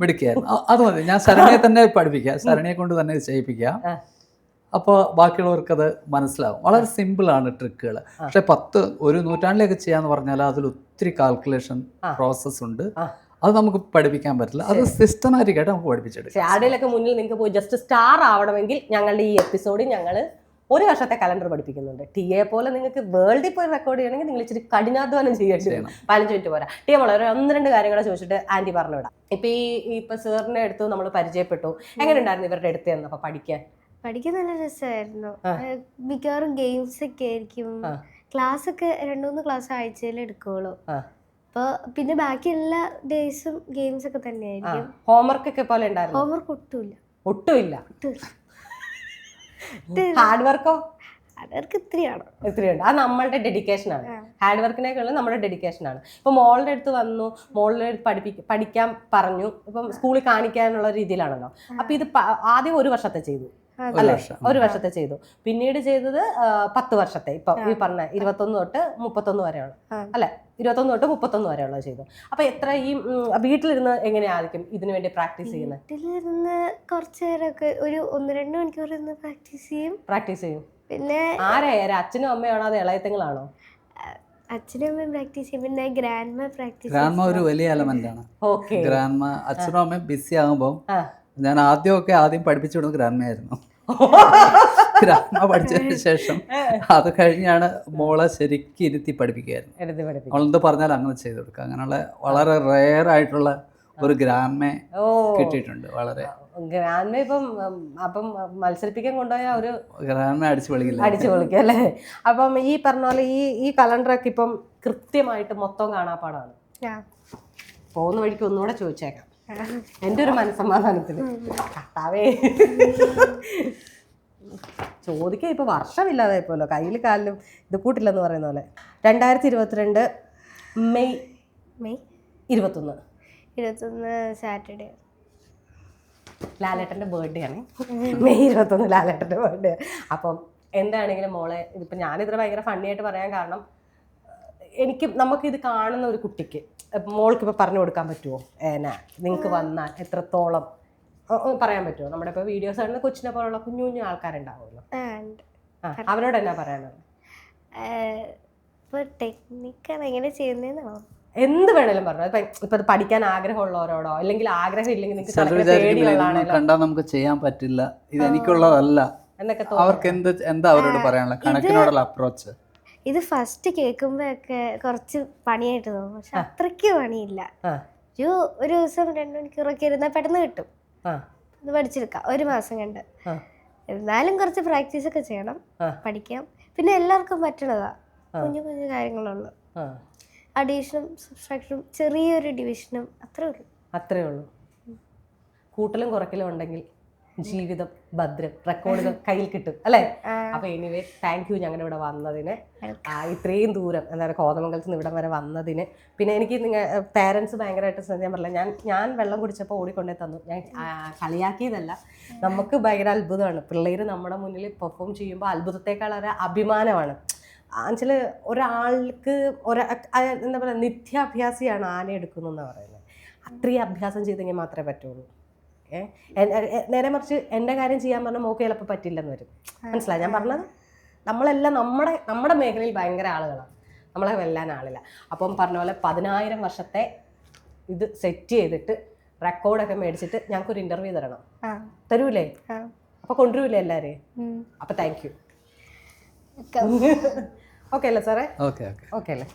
മിടുക്കിയായിരുന്നു. അത് മതി, ഞാൻ ശരണ്യെ തന്നെ പഠിപ്പിക്കാം, ശരണ്യെ കൊണ്ട് തന്നെ ചെയ്യിപ്പിക്കാം. അപ്പോൾ ബാക്കിയുള്ളവർക്കത് മനസ്സിലാവും. വളരെ സിമ്പിളാണ് ട്രിക്കുകൾ. പക്ഷെ 1 നൂറ്റാണ്ടിലേക്ക് ചെയ്യാന്ന് പറഞ്ഞാൽ അതിൽ ഒത്തിരി കാൽക്കുലേഷൻ പ്രോസസ് ഉണ്ട്. അത് നമുക്ക് പഠിപ്പിക്കാൻ പറ്റില്ല, അത് സിസ്റ്റമാറ്റിക് ആയിട്ട് നമുക്ക് പഠിപ്പിച്ചെടുക്കാം. ആരുടെയൊക്കെ മുന്നിൽ നിങ്ങൾക്ക് പോയി ജസ്റ്റ് സ്റ്റാർ ആവണമെങ്കിൽ ഞങ്ങളുടെ ഈ എപ്പിസോഡ് ഞങ്ങൾ 1 വർഷത്തെ കലണ്ടർ പഠിപ്പിക്കുന്നുണ്ട്. ടിയെ പോലെ നിങ്ങൾക്ക് വേൾഡിൽ പോയി റെക്കോർഡ് ചെയ്യണമെങ്കിൽ നിങ്ങൾ ഇച്ചിരി കഠിനാധ്വാനം ചെയ്യേണ്ടി വരും. 15 മിനിറ്റ് പോരാ. ടിയെ വളരെ 1-2 കാര്യങ്ങൾ ചോദിച്ചിട്ട് ആൻറ്റി പറഞ്ഞു വിടാം. ഇപ്പൊ സാറിനെ എടുത്തു നമ്മൾ പരിചയപ്പെട്ടു. എങ്ങനെ ഉണ്ടായിരുന്നു ഇവരുടെ അടുത്ത് ചെന്നപ്പോ പഠിക്കാൻ നല്ല രസമായിരുന്നു. മിക്കവാറും ഗെയിംസ് ഒക്കെ ആയിരിക്കും. ക്ലാസ് ഒക്കെ 2-3 ക്ലാസ് ആഴ്ചയിൽ എടുക്കുള്ളൂ. അപ്പൊ പിന്നെ ബാക്കി എല്ലാ ഡേയ്സും ഗെയിംസ് ഒക്കെ തന്നെയായിരിക്കും. ഹോംവർക്ക് ഒക്കെ പോലെ ഉണ്ടായിരുന്നു? ഹോംവർക്ക് ഒട്ടുമില്ല. ഹാർഡ് വർക്കോ? അവർക്ക് ഇത്രയുണ്ട്. അത് നമ്മളുടെ ഡെഡിക്കേഷൻ ആണ്. ഹാർഡ് വർക്കിനേക്കാളും നമ്മുടെ ഡെഡിക്കേഷൻ ആണ്. ഇപ്പൊ മോളുടെ അടുത്ത് വന്നു, മോളുടെ അടുത്ത് പഠിക്കാൻ പറഞ്ഞു. ഇപ്പം സ്കൂളിൽ കാണിക്കാനുള്ള രീതിയിലാണല്ലോ. അപ്പൊ ഇത് ആദ്യം 1 വർഷത്തെ ചെയ്തു അല്ലെ? 1 വർഷത്തെ ചെയ്തു. പിന്നീട് ചെയ്തത് 10 വർഷത്തെ. ഇപ്പൊ ഈ പറഞ്ഞ 21 തൊട്ട് 31 വരെയുള്ള അല്ലെ? 21 തൊട്ട് 31 വരെയുള്ള ചെയ്തു. അപ്പൊ എത്ര ഈ വീട്ടിലിരുന്ന് എങ്ങനെയായിരിക്കും ഇതിനു വേണ്ടി പ്രാക്ടീസ് ചെയ്യുന്നത്? വീട്ടിലിരുന്ന് കുറച്ചു നേരമൊക്കെ ഒരു 1-2 മണിക്കൂർ ഇരുന്ന് പ്രാക്ടീസ് ചെയ്യും. പിന്നെ അച്ഛനും അമ്മയാണോ അത് ഇളയത്തങ്ങളാണോ? അച്ഛനും അമ്മയും പ്രാക്ടീസ് ചെയ്യും. പിന്നെ ഗ്രാൻഡ്മ ഒരു വലിയ എലമെന്റ് ആണ്. ഗ്രാൻഡ്മ അച്ഛനും അമ്മയും ബിസി ആകുമ്പോൾ ഞാൻ ആദ്യം പഠിപ്പിച്ചു വിടുന്നത് ഗ്രാൻഡ്മയായിരുന്നു. ഗ്രാൻഡ്മ പഠിച്ചതിന് ശേഷം അത് കഴിഞ്ഞാണ് മോളെ ശരിക്കും ഇരുത്തി പഠിപ്പിക്കുകയായിരുന്നു. അവളെന്ത് പറഞ്ഞാൽ അങ്ങനെ ചെയ്തു കൊടുക്കുക. അങ്ങനെയുള്ള വളരെ റെയർ ആയിട്ടുള്ള ഒരു ഗ്രാൻഡ്മയെ കിട്ടിയിട്ടുണ്ട്. വളരെ ഗ്രാൻഡ്മ അപ്പം മത്സരിപ്പിക്കാൻ കൊണ്ടുപോയ ഒരു ഗ്രാൻഡ്മ അടിച്ചു പൊളിക്കും അല്ലേ? അപ്പം ഈ പറഞ്ഞ പോലെ ഈ കലണ്ടറൊക്കെ ഇപ്പം കൃത്യമായിട്ട് മൊത്തം കാണാപ്പാടാണ്. പോകുന്ന വഴിക്ക് ഒന്നുകൂടെ ചോദിച്ചേക്കാം, എൻ്റെ ഒരു മനസ്സമാധാനത്തിന്. കർത്താവേ, ചോദിക്കാൻ ഇപ്പൊ വർഷമില്ലാതെ പോലോ, കയ്യിൽ കാലിലും ഇത് കൂട്ടില്ലെന്ന് പറയുന്ന പോലെ. 2022 മെയ് 21 സാറ്റർഡേ ലാലേട്ടൻ്റെ ബർത്ത്ഡേ ആണ്. മെയ് 21 ലാലേട്ടൻ്റെ ബർത്ത്ഡേ. അപ്പം എന്താണെങ്കിലും മോളെ, ഇതിപ്പോൾ ഞാനിത്ര ഭയങ്കര ഫണ്ണി ആയിട്ട് പറയാൻ കാരണം, നമുക്കിത് കാണുന്ന ഒരു കുട്ടിക്ക് മോൾക്കിപ്പോൾ പറഞ്ഞു കൊടുക്കാൻ പറ്റുമോ? നിങ്ങൾക്ക് വന്നാൽ എത്രത്തോളം പറയാൻ പറ്റുമോ? നമ്മുടെ ഇപ്പോൾ വീഡിയോസ് കാണുന്ന കൊച്ചിനെ പോലുള്ള കുഞ്ഞു കുഞ്ഞു ആൾക്കാരുണ്ടാവുമല്ലോ, അവരോട് എന്നാ പറയാനുള്ളത്? എന്ത് വേണേലും പറഞ്ഞു. ഇപ്പൊ പഠിക്കാൻ ആഗ്രഹമുള്ളവരോടോ, അല്ലെങ്കിൽ ആഗ്രഹം ഇല്ലെങ്കിൽ കണ്ടാൽ നമുക്ക് ചെയ്യാൻ പറ്റില്ല, ഇത് എനിക്കുള്ളതല്ല എന്നൊക്കെ അവർക്ക് എന്താ അവരോട് പറയാനുള്ള കണക്കിനോടുള്ള അപ്രോച്ച്? ഇത് ഫസ്റ്റ് കേൾക്കുമ്പോഴൊക്കെ കുറച്ച് പണിയായിട്ട് തോന്നും. പക്ഷെ അത്രയ്ക്ക് പണിയില്ല. ഒരു ദിവസം 2 മണിക്കൂറൊക്കെ ഇരുന്നാൽ പെട്ടെന്ന് കിട്ടും. അത് പഠിച്ചെടുക്കാം 1 മാസം കണ്ട്. എന്നാലും കുറച്ച് പ്രാക്ടീസ് ഒക്കെ ചെയ്യണം, പഠിക്കാം. പിന്നെ എല്ലാവർക്കും പറ്റണതാ, കുഞ്ഞു കുഞ്ഞു കാര്യങ്ങളുള്ളൂ. അഡീഷനും സബ്സ്ട്രാക്ഷനും ചെറിയൊരു ഡിവിഷനും അത്രേ ഉള്ളൂ. കൂട്ടലും കുറയ്ക്കലും ഉണ്ടെങ്കിൽ ജീവിതം ഭദ്രം, റെക്കോർഡുകൾ കയ്യിൽ കിട്ടും അല്ലേ? അപ്പൊ എനിവേ, താങ്ക് യു ഞങ്ങളുടെ ഇവിടെ വന്നതിന്, ഇത്രയും ദൂരം എന്താ പറയുക കോതമംഗലത്ത് നിന്ന് ഇവിടം വരെ വന്നതിന്. പിന്നെ എനിക്ക് പേരൻസ് ഭയങ്കരമായിട്ട് ഞാൻ പറഞ്ഞില്ല, ഞാൻ വെള്ളം കുടിച്ചപ്പോൾ ഓടിക്കൊണ്ടേ തന്നു. ഞാൻ കളിയാക്കിയതല്ല, നമുക്ക് ഭയങ്കര അത്ഭുതമാണ് പിള്ളേർ നമ്മുടെ മുന്നിൽ പെർഫോം ചെയ്യുമ്പോൾ. അത്ഭുതത്തെക്കാൾ ഒരു അഭിമാനമാണ്. എന്നുവെച്ചാൽ ഒരാൾക്ക് എന്താ പറയുക, നിത്യാഭ്യാസിയാണ് ആന എടുക്കുന്നതെന്ന് പറയുന്നത്. അത്രയും അഭ്യാസം ചെയ്തെങ്കിൽ മാത്രമേ പറ്റുള്ളൂ. നേരെ മറിച്ച് എൻ്റെ കാര്യം ചെയ്യാൻ പറഞ്ഞാൽ മോക്ക് ചിലപ്പോൾ പറ്റില്ലെന്ന് വരും. മനസ്സിലായി ഞാൻ പറഞ്ഞത്? നമ്മളെല്ലാം നമ്മുടെ മേഖലയിൽ ഭയങ്കര ആളുകളാണ്, നമ്മളെ വെല്ലാൻ ആളില്ല. അപ്പം പറഞ്ഞ പോലെ 10,000 വർഷത്തെ ഇത് സെറ്റ് ചെയ്തിട്ട് റെക്കോർഡൊക്കെ മേടിച്ചിട്ട് ഞങ്ങൾക്കൊരു ഇൻ്റർവ്യൂ തരണം. തരൂലേ? അപ്പോൾ കൊണ്ടുവരൂലേ എല്ലാവരെയും? അപ്പോൾ താങ്ക് യു. ഓക്കെ അല്ലേ സാറേ? ഓക്കെ അല്ലേ?